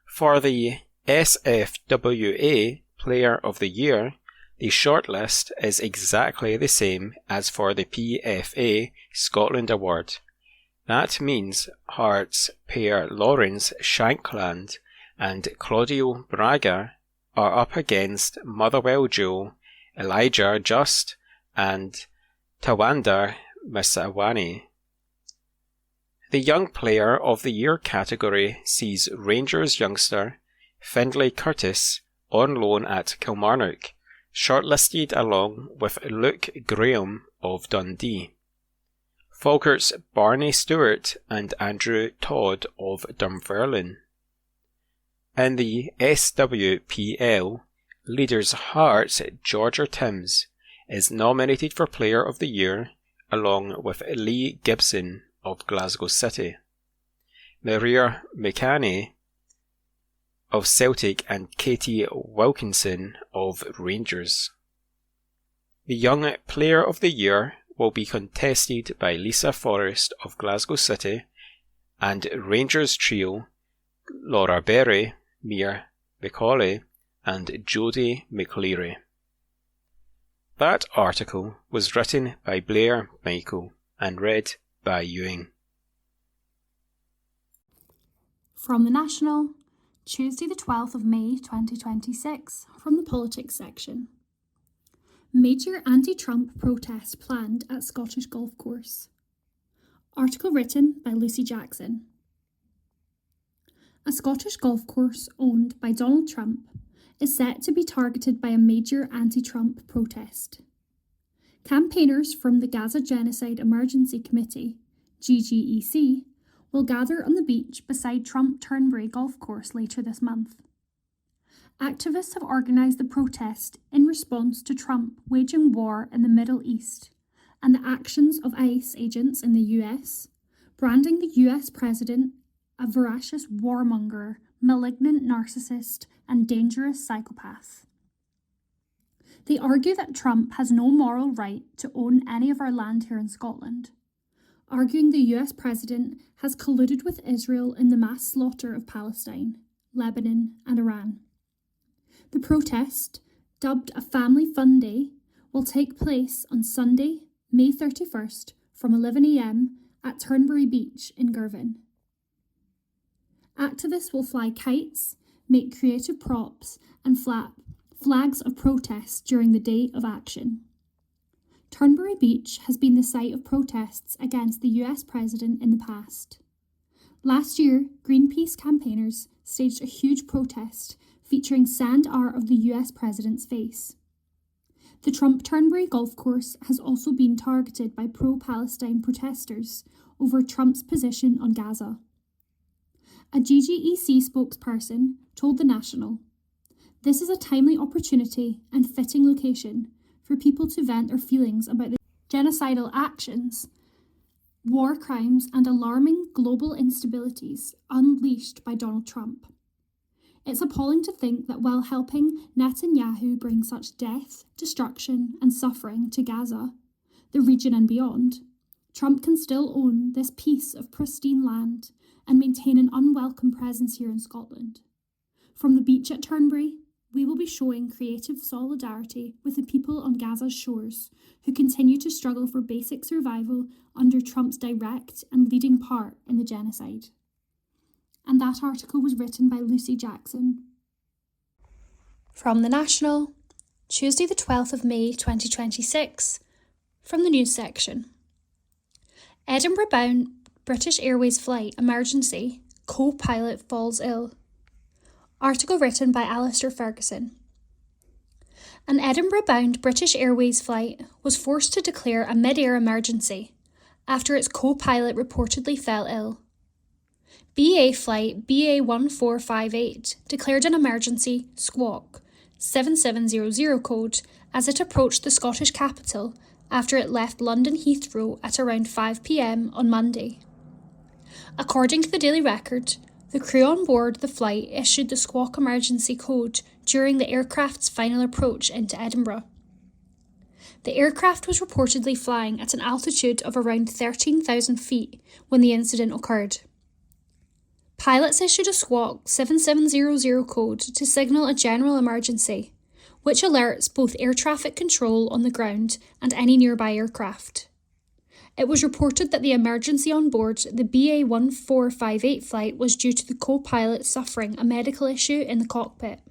For the SFWA Player of the Year, the shortlist is exactly the same as for the PFA Scotland Award. That means Hearts pair Lawrence Shankland and Claudio Braga are up against Motherwell duo Elijah Just and Tawanda Masawani. The Young Player of the Year category sees Rangers youngster Findlay Curtis on loan at Kilmarnock, shortlisted along with Luke Graham of Dundee, Falkirk's Barney Stewart and Andrew Todd of Dunfermline. In the SWPL, Leaders Hearts Georgia Timms is nominated for Player of the Year along with Lee Gibson of Glasgow City, Maria McCanny of Celtic and Katie Wilkinson of Rangers. The Young Player of the Year will be contested by Lisa Forrest of Glasgow City and Rangers trio Laura Berry, Mia McCauley and Jodie McLeary. That article was written by Blair Michael and read by Ewing. From The National, Tuesday the 12th of May 2026, from the Politics section. Major anti-Trump protest planned at Scottish golf course. Article written by Lucy Jackson. A Scottish golf course owned by Donald Trump is set to be targeted by a major anti-Trump protest. Campaigners from the Gaza Genocide Emergency Committee, GGEC, will gather on the beach beside Trump Turnberry Golf Course later this month. Activists have organised the protest in response to Trump waging war in the Middle East and the actions of ICE agents in the US, branding the US president a voracious warmonger, malignant narcissist, and dangerous psychopath. They argue that Trump has no moral right to own any of our land here in Scotland, arguing the US president has colluded with Israel in the mass slaughter of Palestine, Lebanon, and Iran. The protest, dubbed a Family Fun Day, will take place on Sunday, May 31st from 11 a.m. at Turnberry Beach in Girvan. Activists will fly kites, make creative props, and flap flags of protest during the day of action. Turnberry Beach has been the site of protests against the US president in the past. Last year, Greenpeace campaigners staged a huge protest featuring sand art of the US president's face. The Trump Turnberry golf course has also been targeted by pro-Palestine protesters over Trump's position on Gaza. A GGEC spokesperson told The National, "This is a timely opportunity and fitting location for people to vent their feelings about the genocidal actions, war crimes and alarming global instabilities unleashed by Donald Trump. It's appalling to think that while helping Netanyahu bring such death, destruction and suffering to Gaza, the region and beyond, Trump can still own this piece of pristine land and maintain an unwelcome presence here in Scotland. From the beach at Turnberry, we will be showing creative solidarity with the people on Gaza's shores who continue to struggle for basic survival under Trump's direct and leading part in the genocide." And that article was written by Lucy Jackson. From The National, Tuesday the 12th of May 2026, from the news section. Edinburgh-bound British Airways flight emergency, co-pilot falls ill. Article written by Alistair Ferguson. An Edinburgh-bound British Airways flight was forced to declare a mid-air emergency after its co-pilot reportedly fell ill. BA flight BA1458 declared an emergency squawk 7700 code as it approached the Scottish capital after it left London Heathrow at around 5 p.m. on Monday. According to the Daily Record, the crew on board the flight issued the squawk emergency code during the aircraft's final approach into Edinburgh. The aircraft was reportedly flying at an altitude of around 13,000 feet when the incident occurred. Pilots issued a squawk 7700 code to signal a general emergency, which alerts both air traffic control on the ground and any nearby aircraft. It was reported that the emergency on board the BA1458 flight was due to the co-pilot suffering a medical issue in the cockpit.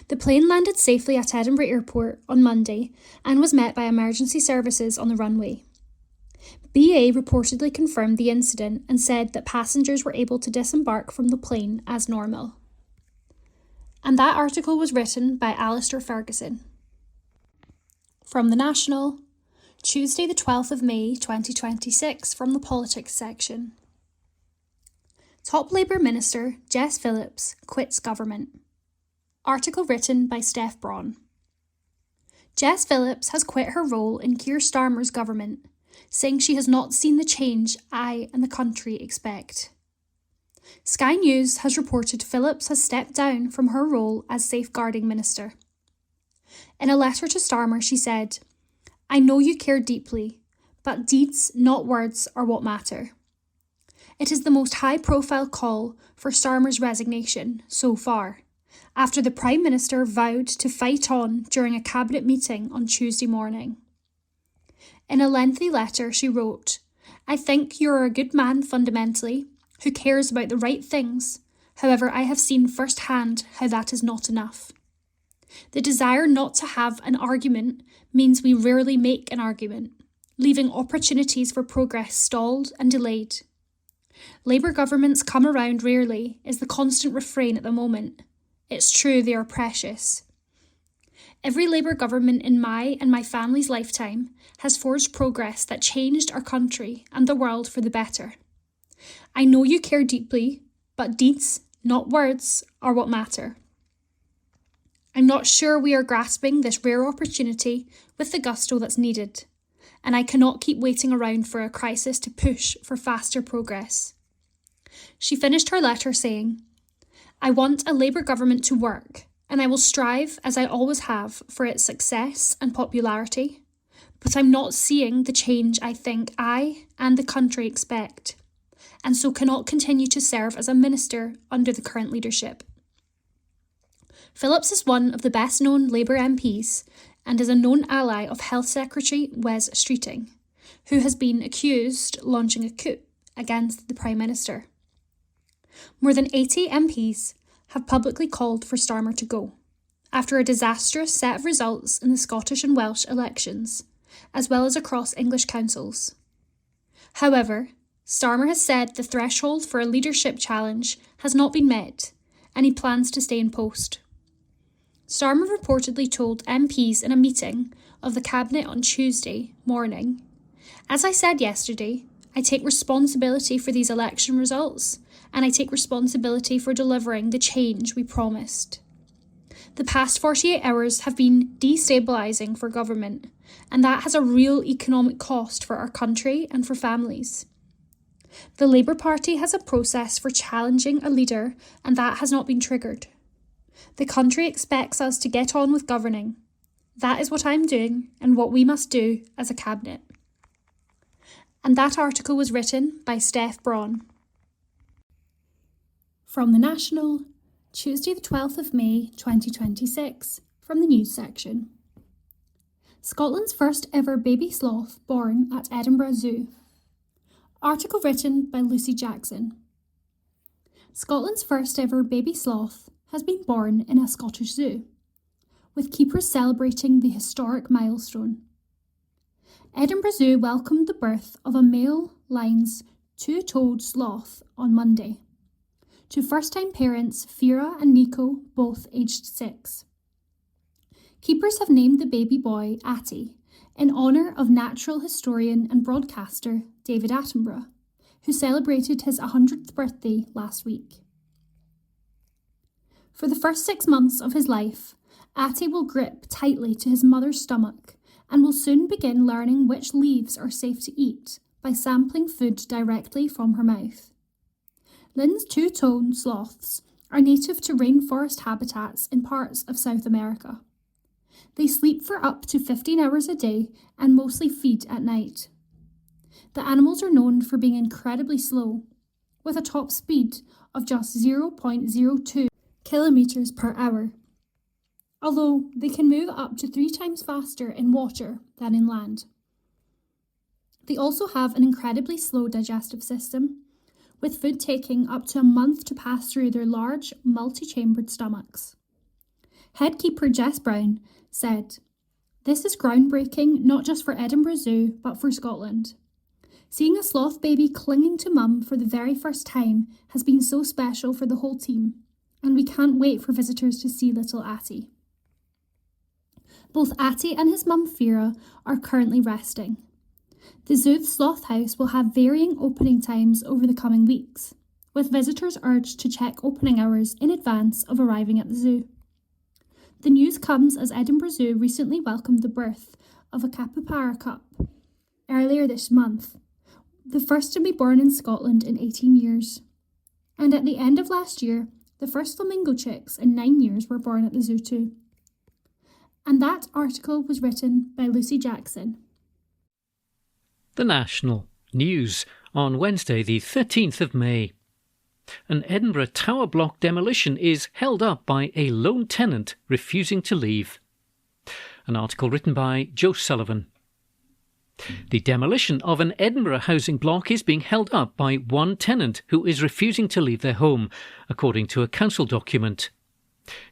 The plane landed safely at Edinburgh Airport on Monday and was met by emergency services on the runway. BA reportedly confirmed the incident and said that passengers were able to disembark from the plane as normal. And that article was written by Alistair Ferguson. From The National, Tuesday the 12th of May 2026, from the politics section. Top Labour Minister Jess Phillips quits government. Article written by Steph Braun. Jess Phillips has quit her role in Keir Starmer's government, saying she has not seen the change I and the country expect. Sky News has reported Phillips has stepped down from her role as Safeguarding Minister. In a letter to Starmer, she said, "I know you care deeply, but deeds, not words, are what matter." It is the most high-profile call for Starmer's resignation so far, after the Prime Minister vowed to fight on during a cabinet meeting on Tuesday morning. In a lengthy letter, she wrote, "I think you are a good man fundamentally, who cares about the right things. However, I have seen firsthand how that is not enough. The desire not to have an argument means we rarely make an argument, leaving opportunities for progress stalled and delayed. Labour governments come around rarely is the constant refrain at the moment. It's true they are precious. Every Labour government in my and my family's lifetime has forged progress that changed our country and the world for the better. I know you care deeply, but deeds, not words, are what matter. I'm not sure we are grasping this rare opportunity with the gusto that's needed, and I cannot keep waiting around for a crisis to push for faster progress." She finished her letter saying, "I want a Labour government to work, and I will strive, as I always have, for its success and popularity, but I'm not seeing the change I think I and the country expect, and so cannot continue to serve as a minister under the current leadership." Phillips is one of the best-known Labour MPs and is a known ally of Health Secretary Wes Streeting, who has been accused launching a coup against the Prime Minister. More than 80 MPs have publicly called for Starmer to go, after a disastrous set of results in the Scottish and Welsh elections, as well as across English councils. However, Starmer has said the threshold for a leadership challenge has not been met, and he plans to stay in post. Starmer reportedly told MPs in a meeting of the Cabinet on Tuesday morning, "As I said yesterday, I take responsibility for these election results, and I take responsibility for delivering the change we promised. The past 48 hours have been destabilising for government, and that has a real economic cost for our country and for families. The Labour Party has a process for challenging a leader, and that has not been triggered. The country expects us to get on with governing. That is what I'm doing and what we must do as a cabinet." And that article was written by Steph Braun. From The National, Tuesday the 12th of May 2026, from the news section. Scotland's first ever baby sloth born at Edinburgh Zoo. Article written by Lucy Jackson. Scotland's first ever baby sloth has been born in a Scottish zoo, with keepers celebrating the historic milestone. Edinburgh Zoo welcomed the birth of a male Lyons two-toed sloth on Monday, to first-time parents Fira and Nico, both aged 6. Keepers have named the baby boy Atty in honour of natural historian and broadcaster David Attenborough, who celebrated his 100th birthday last week. For the first 6 months of his life, Atty will grip tightly to his mother's stomach and will soon begin learning which leaves are safe to eat by sampling food directly from her mouth. Lynn's two-toed sloths are native to rainforest habitats in parts of South America. They sleep for up to 15 hours a day and mostly feed at night. The animals are known for being incredibly slow, with a top speed of just 0.02 kilometres per hour, although they can move up to 3 times faster in water than in land. They also have an incredibly slow digestive system, with food taking up to a month to pass through their large, multi-chambered stomachs. Head keeper Jess Brown said, "This is groundbreaking not just for Edinburgh Zoo, but for Scotland. Seeing a sloth baby clinging to mum for the very first time has been so special for the whole team, and we can't wait for visitors to see little Atty." Both Atty and his mum Fira are currently resting. The zoo's sloth house will have varying opening times over the coming weeks, with visitors urged to check opening hours in advance of arriving at the zoo. The news comes as Edinburgh Zoo recently welcomed the birth of a capybara cup earlier this month, the first to be born in Scotland in 18 years. And at the end of last year, the first flamingo chicks in 9 years were born at the zoo too. And that article was written by Lucy Jackson. The National News on Wednesday the 13th of May. An Edinburgh tower block demolition is held up by a lone tenant refusing to leave. An article written by Joe Sullivan. The demolition of an Edinburgh housing block is being held up by one tenant who is refusing to leave their home, according to a council document.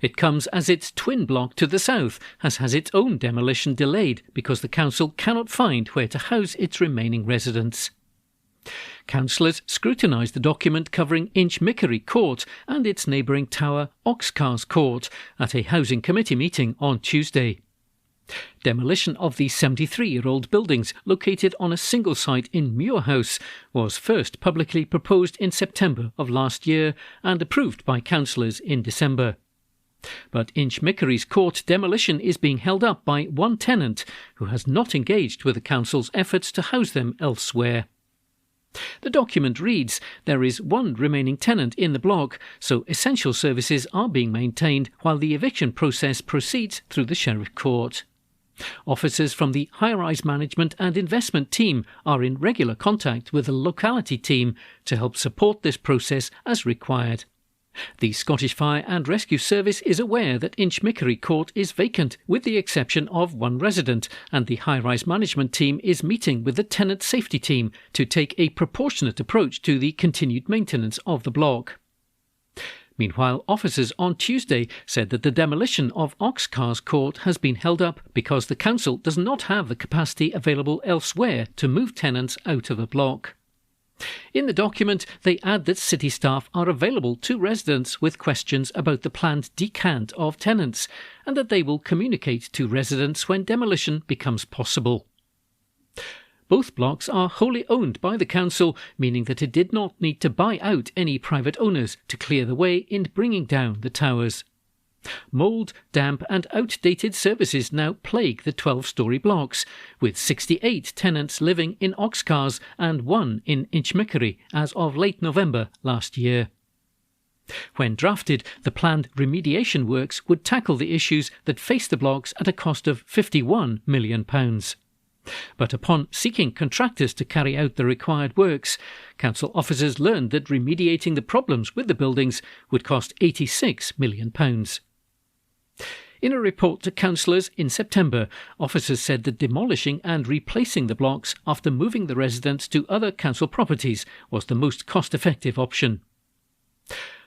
It comes as its twin block to the south has its own demolition delayed because the council cannot find where to house its remaining residents. Councillors scrutinised the document covering Inchmickery Court and its neighbouring tower Oxcars Court at a housing committee meeting on Tuesday. Demolition of the 73-year-old buildings located on a single site in Muirhouse was first publicly proposed in September of last year and approved by councillors in December. But Inchmickery's court demolition is being held up by one tenant who has not engaged with the council's efforts to house them elsewhere. The document reads, there is one remaining tenant in the block, so essential services are being maintained while the eviction process proceeds through the Sheriff Court. Officers from the high-rise management and investment team are in regular contact with the locality team to help support this process as required. The Scottish Fire and Rescue Service is aware that Inchmickery Court is vacant, with the exception of one resident, and the high-rise management team is meeting with the tenant safety team to take a proportionate approach to the continued maintenance of the block. Meanwhile, officers on Tuesday said that the demolition of Oxcars Court has been held up because the council does not have the capacity available elsewhere to move tenants out of the block. In the document, they add that city staff are available to residents with questions about the planned decant of tenants, and that they will communicate to residents when demolition becomes possible. Both blocks are wholly owned by the council, meaning that it did not need to buy out any private owners to clear the way in bringing down the towers. Mould, damp and outdated services now plague the 12-storey blocks, with 68 tenants living in Oxcars and 1 in Inchmickery as of late November last year. When drafted, the planned remediation works would tackle the issues that face the blocks at a cost of £51 million. But upon seeking contractors to carry out the required works, council officers learned that remediating the problems with the buildings would cost £86 million. In a report to councillors in September, officers said that demolishing and replacing the blocks after moving the residents to other council properties was the most cost-effective option.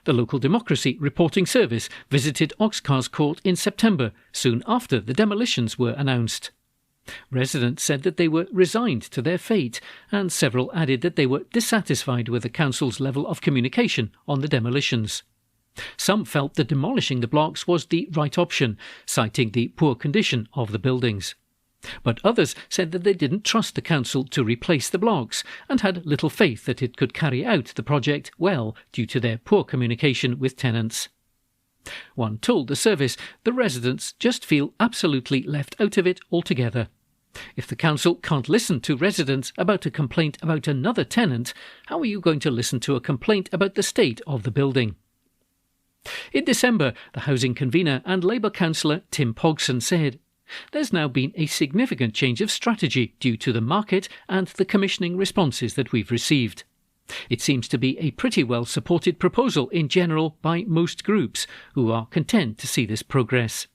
The Local Democracy Reporting Service visited Oxcars Court in September, soon after the demolitions were announced. Residents said that they were resigned to their fate, and several added that they were dissatisfied with the council's level of communication on the demolitions. Some felt that demolishing the blocks was the right option, citing the poor condition of the buildings. But others said that they didn't trust the council to replace the blocks and had little faith that it could carry out the project well due to their poor communication with tenants. One told the service the residents just feel absolutely left out of it altogether. If the council can't listen to residents about a complaint about another tenant, how are you going to listen to a complaint about the state of the building? In December, the housing convener and Labour councillor Tim Pogson said, "There's now been a significant change of strategy due to the market and the commissioning responses that we've received. It seems to be a pretty well supported proposal in general by most groups, who are content to see this progress."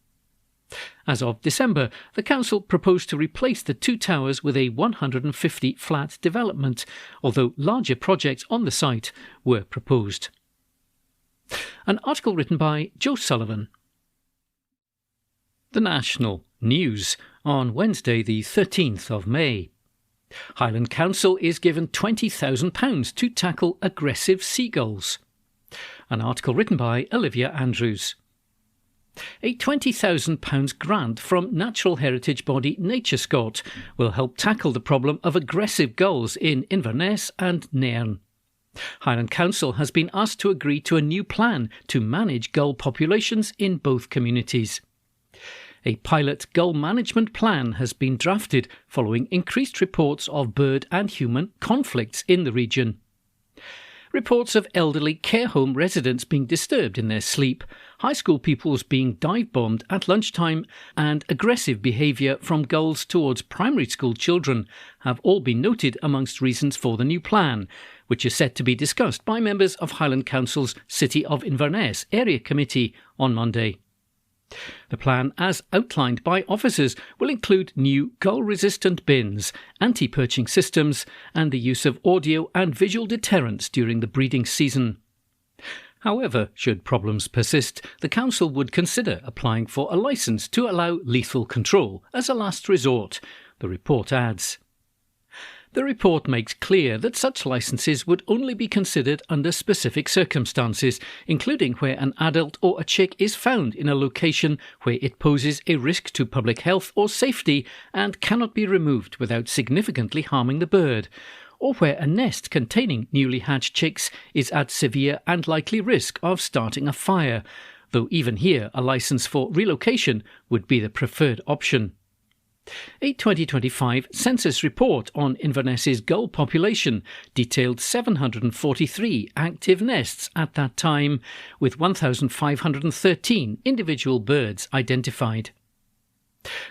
As of December, the council proposed to replace the 2 towers with a 150-flat development, although larger projects on the site were proposed. An article written by Joe Sullivan. The National News on Wednesday the 13th of May. Highland Council is given £20,000 to tackle aggressive seagulls. An article written by Olivia Andrews. A £20,000 grant from natural heritage body NatureScot will help tackle the problem of aggressive gulls in Inverness and Nairn. Highland Council has been asked to agree to a new plan to manage gull populations in both communities. A pilot gull management plan has been drafted following increased reports of bird and human conflicts in the region. Reports of elderly care home residents being disturbed in their sleep, high school pupils being dive-bombed at lunchtime, and aggressive behaviour from gulls towards primary school children have all been noted amongst reasons for the new plan, which is set to be discussed by members of Highland Council's City of Inverness Area Committee on Monday. The plan, as outlined by officers, will include new gull-resistant bins, anti-perching systems, and the use of audio and visual deterrents during the breeding season. However, should problems persist, the council would consider applying for a licence to allow lethal control as a last resort, the report adds. The report makes clear that such licences would only be considered under specific circumstances, including where an adult or a chick is found in a location where it poses a risk to public health or safety and cannot be removed without significantly harming the bird, or where a nest containing newly hatched chicks is at severe and likely risk of starting a fire, though even here a licence for relocation would be the preferred option. A 2025 census report on Inverness's gull population detailed 743 active nests at that time, with 1,513 individual birds identified.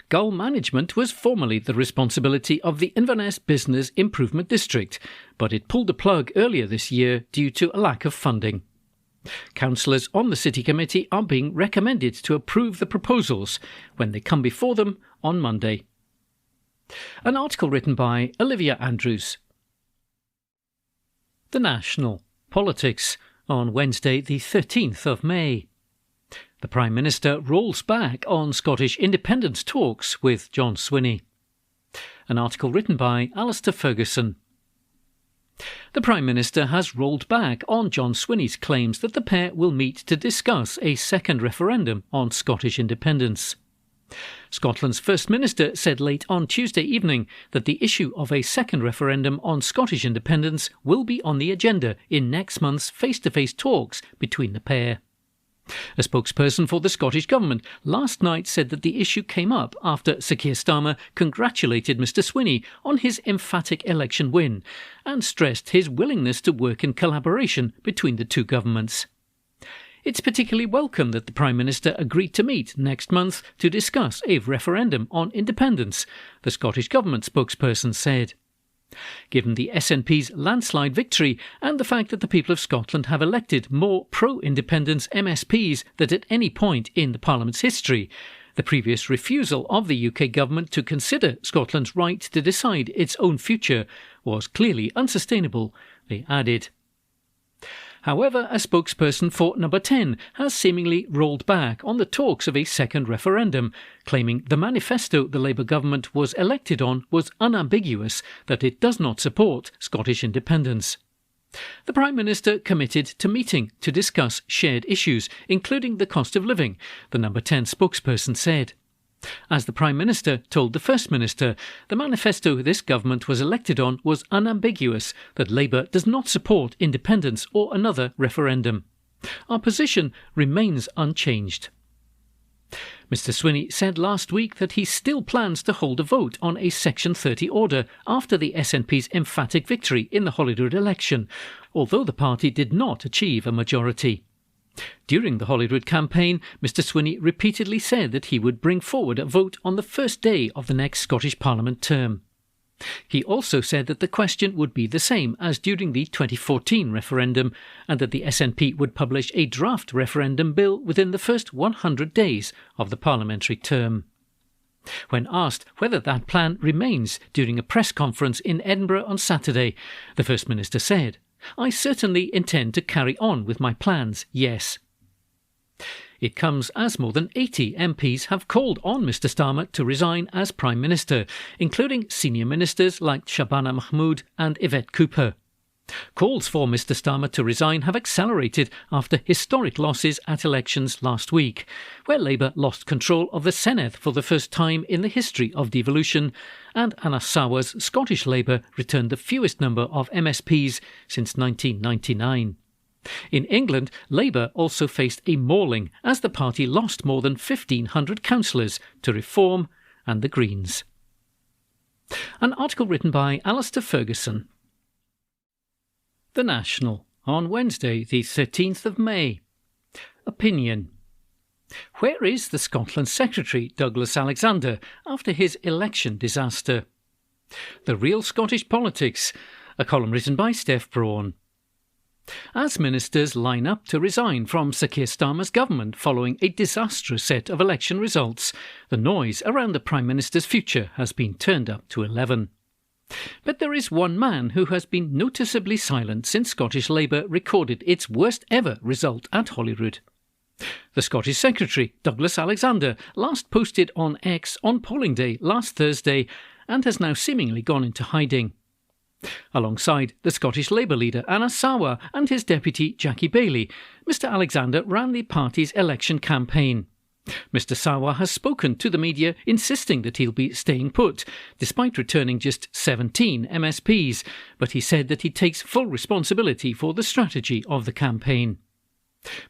Gull management was formerly the responsibility of the Inverness Business Improvement District, but it pulled the plug earlier this year due to a lack of funding. Councillors on the City Committee are being recommended to approve the proposals when they come before them on Monday. An article written by Olivia Andrews. The National Politics on Wednesday the 13th of May. The Prime Minister rolls back on Scottish independence talks with John Swinney. An article written by Alistair Ferguson. The Prime Minister has rolled back on John Swinney's claims that the pair will meet to discuss a second referendum on Scottish independence. Scotland's First Minister said late on Tuesday evening that the issue of a second referendum on Scottish independence will be on the agenda in next month's face-to-face talks between the pair. A spokesperson for the Scottish Government last night said that the issue came up after Sir Keir Starmer congratulated Mr Swinney on his emphatic election win and stressed his willingness to work in collaboration between the two governments. It's particularly welcome that the Prime Minister agreed to meet next month to discuss a referendum on independence, the Scottish Government spokesperson said. Given the SNP's landslide victory and the fact that the people of Scotland have elected more pro-independence MSPs than at any point in the Parliament's history, the previous refusal of the UK government to consider Scotland's right to decide its own future was clearly unsustainable, they added. However, a spokesperson for Number 10 has seemingly rolled back on the talks of a second referendum, claiming the manifesto the Labour government was elected on was unambiguous that it does not support Scottish independence. The Prime Minister committed to meeting to discuss shared issues, including the cost of living, the Number 10 spokesperson said. As the Prime Minister told the First Minister, the manifesto this government was elected on was unambiguous that Labour does not support independence or another referendum. Our position remains unchanged. Mr Swinney said last week that he still plans to hold a vote on a Section 30 order after the SNP's emphatic victory in the Holyrood election, although the party did not achieve a majority. During the Holyrood campaign, Mr Swinney repeatedly said that he would bring forward a vote on the first day of the next Scottish Parliament term. He also said that the question would be the same as during the 2014 referendum and that the SNP would publish a draft referendum bill within the first 100 days of the parliamentary term. When asked whether that plan remains during a press conference in Edinburgh on Saturday, the First Minister said, "I certainly intend to carry on with my plans, yes." It comes as more than 80 MPs have called on Mr Starmer to resign as Prime Minister, including senior ministers like Shabana Mahmood and Yvette Cooper. Calls for Mr Starmer to resign have accelerated after historic losses at elections last week, where Labour lost control of the Senedd for the first time in the history of devolution, and Anas Sarwar's Scottish Labour returned the fewest number of MSPs since 1999. In England, Labour also faced a mauling as the party lost more than 1,500 councillors to Reform and the Greens. An article written by Alistair Ferguson. The National, on Wednesday the 13th of May. Opinion. Where is the Scotland Secretary, Douglas Alexander, after his election disaster? The Real Scottish Politics, a column written by Steph Braun. As ministers line up to resign from Sir Keir Starmer's government following a disastrous set of election results, the noise around the Prime Minister's future has been turned up to 11. But there is one man who has been noticeably silent since Scottish Labour recorded its worst ever result at Holyrood. The Scottish Secretary, Douglas Alexander, last posted on X on polling day last Thursday and has now seemingly gone into hiding. Alongside the Scottish Labour leader Anas Sarwar and his deputy Jackie Baillie, Mr Alexander ran the party's election campaign. Mr Sarwar has spoken to the media insisting that he'll be staying put, despite returning just 17 MSPs, but he said that he takes full responsibility for the strategy of the campaign.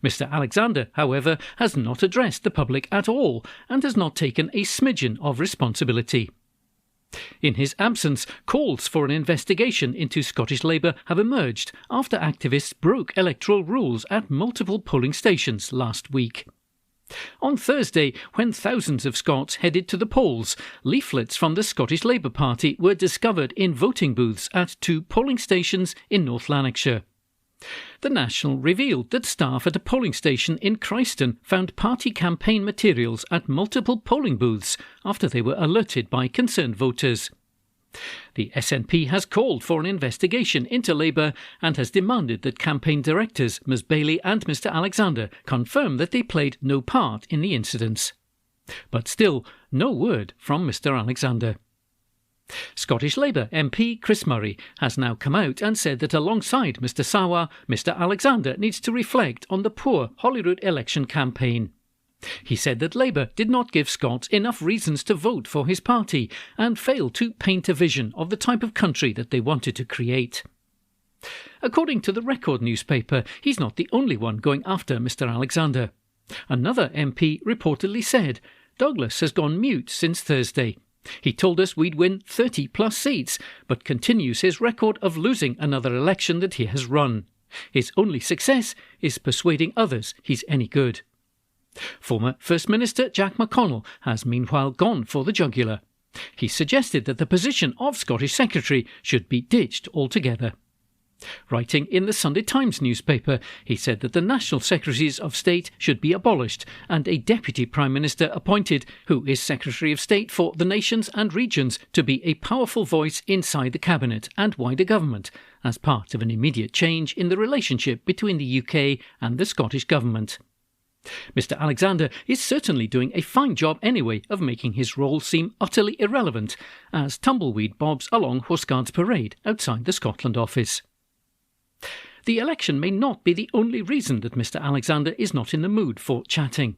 Mr Alexander, however, has not addressed the public at all and has not taken a smidgen of responsibility. In his absence, calls for an investigation into Scottish Labour have emerged after activists broke electoral rules at multiple polling stations last week. On Thursday, when thousands of Scots headed to the polls, leaflets from the Scottish Labour Party were discovered in voting booths at 2 polling stations in North Lanarkshire. The National revealed that staff at a polling station in Christon found party campaign materials at multiple polling booths after they were alerted by concerned voters. The SNP has called for an investigation into Labour and has demanded that campaign directors Ms Baillie and Mr Alexander confirm that they played no part in the incidents. But still, no word from Mr Alexander. Scottish Labour MP Chris Murray has now come out and said that alongside Mr Sawa, Mr Alexander needs to reflect on the poor Holyrood election campaign. He said that Labour did not give Scots enough reasons to vote for his party and failed to paint a vision of the type of country that they wanted to create. According to the Record newspaper, he's not the only one going after Mr Alexander. Another MP reportedly said, "Douglas has gone mute since Thursday. He told us we'd win 30 plus seats, but continues his record of losing another election that he has run. His only success is persuading others he's any good." Former First Minister Jack McConnell has meanwhile gone for the jugular. He suggested that the position of Scottish Secretary should be ditched altogether. Writing in the Sunday Times newspaper, he said that the National Secretaries of State should be abolished and a Deputy Prime Minister appointed, who is Secretary of State for the nations and regions, to be a powerful voice inside the Cabinet and wider government, as part of an immediate change in the relationship between the UK and the Scottish Government. Mr Alexander is certainly doing a fine job anyway of making his role seem utterly irrelevant, as tumbleweed bobs along Horseguards Parade outside the Scotland office. The election may not be the only reason that Mr Alexander is not in the mood for chatting.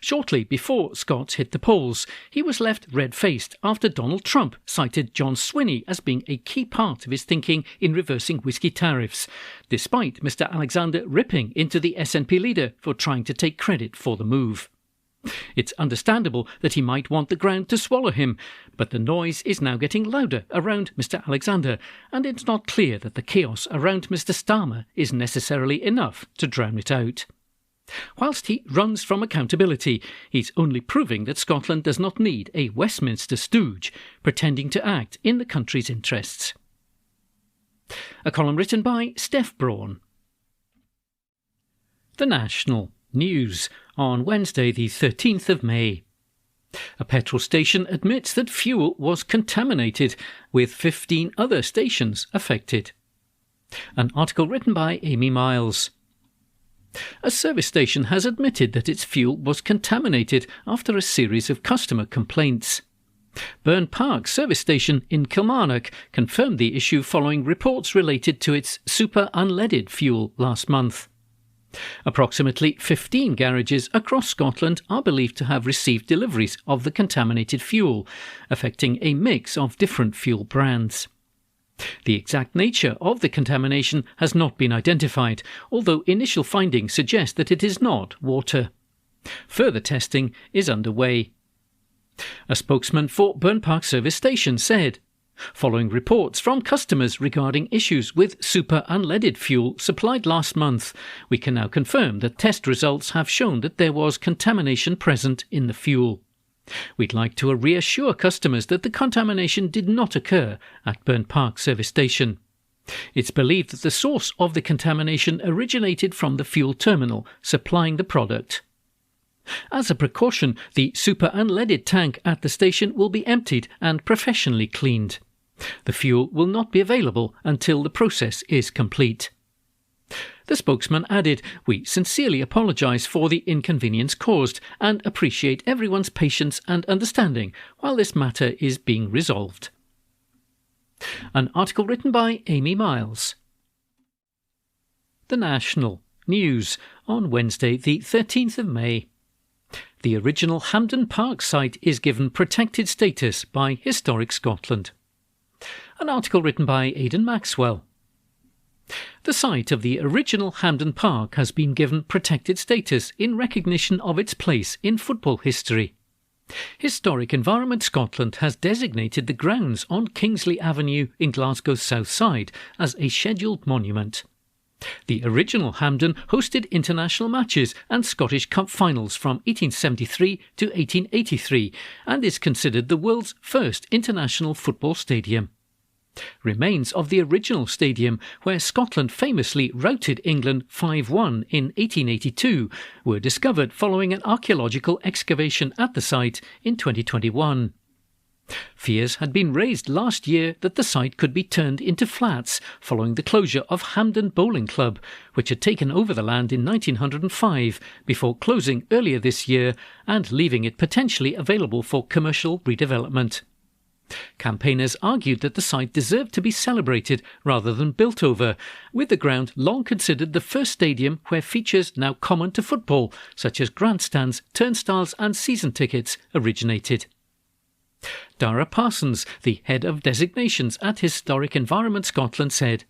Shortly before Scots hit the polls, he was left red-faced after Donald Trump cited John Swinney as being a key part of his thinking in reversing whisky tariffs, despite Mr Alexander ripping into the SNP leader for trying to take credit for the move. It's understandable that he might want the ground to swallow him, but the noise is now getting louder around Mr Alexander, and it's not clear that the chaos around Mr Starmer is necessarily enough to drown it out. Whilst he runs from accountability, he's only proving that Scotland does not need a Westminster stooge pretending to act in the country's interests. A column written by Steph Braun. The National News on Wednesday the 13th of May. A petrol station admits that fuel was contaminated, with 15 other stations affected. An article written by Amy Miles. A service station has admitted that its fuel was contaminated after a series of customer complaints. Burn Park service station in Kilmarnock confirmed the issue following reports related to its super unleaded fuel last month. Approximately 15 garages across Scotland are believed to have received deliveries of the contaminated fuel, affecting a mix of different fuel brands. The exact nature of the contamination has not been identified, although initial findings suggest that it is not water. Further testing is underway. A spokesman for Burn Park service station said, "Following reports from customers regarding issues with super unleaded fuel supplied last month, we can now confirm that test results have shown that there was contamination present in the fuel. We'd like to reassure customers that the contamination did not occur at Burn Park service station. It's believed that the source of the contamination originated from the fuel terminal supplying the product. As a precaution, the super unleaded tank at the station will be emptied and professionally cleaned. The fuel will not be available until the process is complete." The spokesman added, "We sincerely apologise for the inconvenience caused and appreciate everyone's patience and understanding while this matter is being resolved." An article written by Amy Miles. The National News on Wednesday the 13th of May. The original Hampden Park site is given protected status by Historic Scotland. An article written by Aidan Maxwell. The site of the original Hampden Park has been given protected status in recognition of its place in football history. Historic Environment Scotland has designated the grounds on Kingsley Avenue in Glasgow's south side as a scheduled monument. The original Hampden hosted international matches and Scottish Cup finals from 1873 to 1883 and is considered the world's first international football stadium. Remains of the original stadium, where Scotland famously routed England 5-1 in 1882, were discovered following an archaeological excavation at the site in 2021. Fears had been raised last year that the site could be turned into flats following the closure of Hampden Bowling Club, which had taken over the land in 1905 before closing earlier this year and leaving it potentially available for commercial redevelopment. Campaigners argued that the site deserved to be celebrated rather than built over, with the ground long considered the first stadium where features now common to football, such as grandstands, turnstiles and season tickets, originated. Dara Parsons, the head of designations at Historic Environment Scotland, said,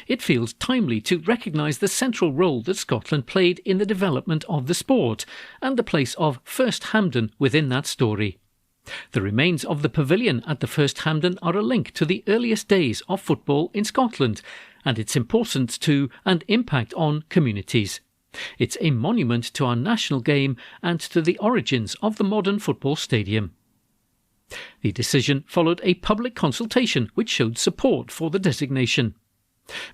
"It feels timely to recognise the central role that Scotland played in the development of the sport and the place of First Hampden within that story. The remains of the pavilion at the First Hampden are a link to the earliest days of football in Scotland and its importance to and impact on communities. It's a monument to our national game and to the origins of the modern football stadium." The decision followed a public consultation which showed support for the designation.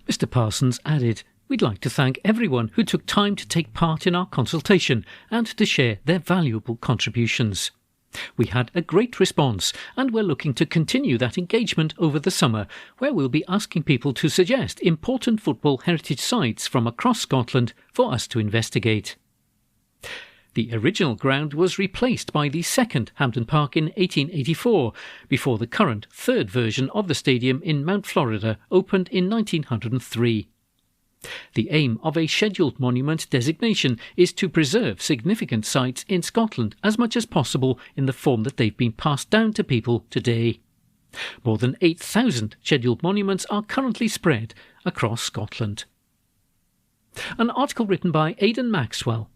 Mr Parsons added, "We'd like to thank everyone who took time to take part in our consultation and to share their valuable contributions. We had a great response and we're looking to continue that engagement over the summer, where we'll be asking people to suggest important football heritage sites from across Scotland for us to investigate." The original ground was replaced by the second Hampden Park in 1884, before the current third version of the stadium in Mount Florida opened in 1903. The aim of a scheduled monument designation is to preserve significant sites in Scotland as much as possible in the form that they've been passed down to people today. More than 8,000 scheduled monuments are currently spread across Scotland. An article written by Aidan Maxwell.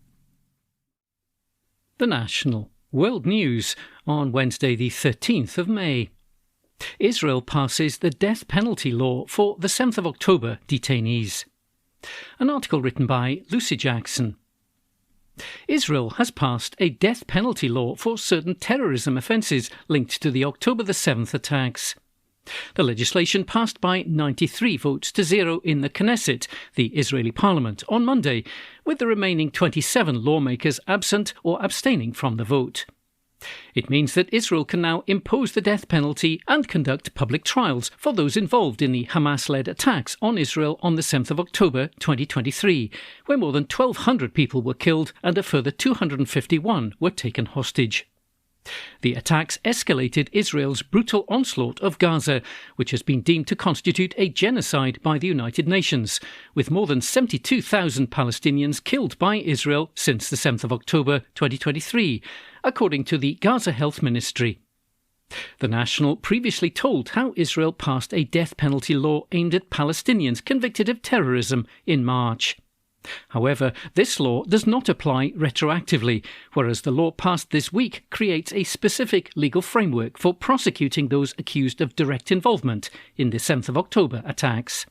The National World News on Wednesday the 13th of May. Israel passes the death penalty law for the 7th of October detainees. An article written by Lucy Jackson. Israel has passed a death penalty law for certain terrorism offences linked to the October the 7th attacks. The legislation passed by 93 votes to 0 in the Knesset, the Israeli parliament, on Monday, with the remaining 27 lawmakers absent or abstaining from the vote. It means that Israel can now impose the death penalty and conduct public trials for those involved in the Hamas-led attacks on Israel on the 7th of October 2023, where more than 1,200 people were killed and a further 251 were taken hostage. The attacks escalated Israel's brutal onslaught of Gaza, which has been deemed to constitute a genocide by the United Nations, with more than 72,000 Palestinians killed by Israel since the 7th of October 2023, according to the Gaza Health Ministry. The National previously told how Israel passed a death penalty law aimed at Palestinians convicted of terrorism in March. However, this law does not apply retroactively, whereas the law passed this week creates a specific legal framework for prosecuting those accused of direct involvement in the 7th of October attacks.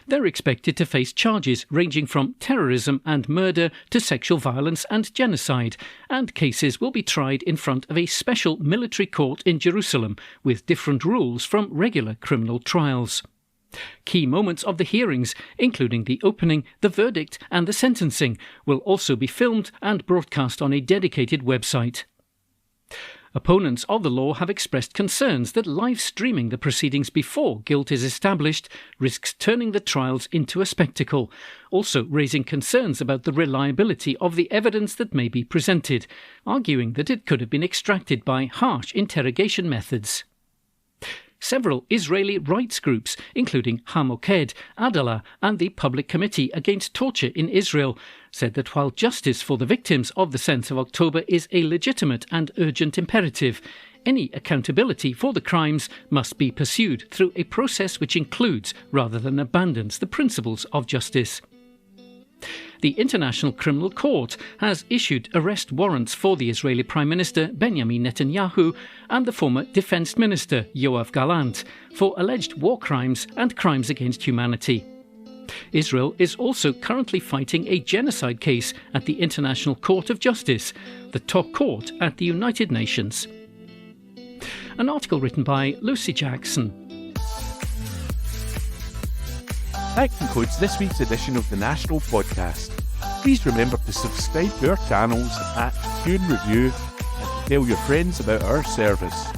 They're expected to face charges ranging from terrorism and murder to sexual violence and genocide, and cases will be tried in front of a special military court in Jerusalem with different rules from regular criminal trials. Key moments of the hearings, including the opening, the verdict and the sentencing, will also be filmed and broadcast on a dedicated website. Opponents of the law have expressed concerns that live streaming the proceedings before guilt is established risks turning the trials into a spectacle, also raising concerns about the reliability of the evidence that may be presented, arguing that it could have been extracted by harsh interrogation methods. Several Israeli rights groups, including HaMoked, Adalah and the Public Committee Against Torture in Israel, said that while justice for the victims of the 7th of October is a legitimate and urgent imperative, any accountability for the crimes must be pursued through a process which includes, rather than abandons, the principles of justice. The International Criminal Court has issued arrest warrants for the Israeli Prime Minister Benjamin Netanyahu and the former Defence Minister Yoav Gallant for alleged war crimes and crimes against humanity. Israel is also currently fighting a genocide case at the International Court of Justice, the top court at the United Nations. An article written by Lucy Jackson. That concludes this week's edition of the National Podcast. Please remember to subscribe to our channels at Tune Review and to tell your friends about our service.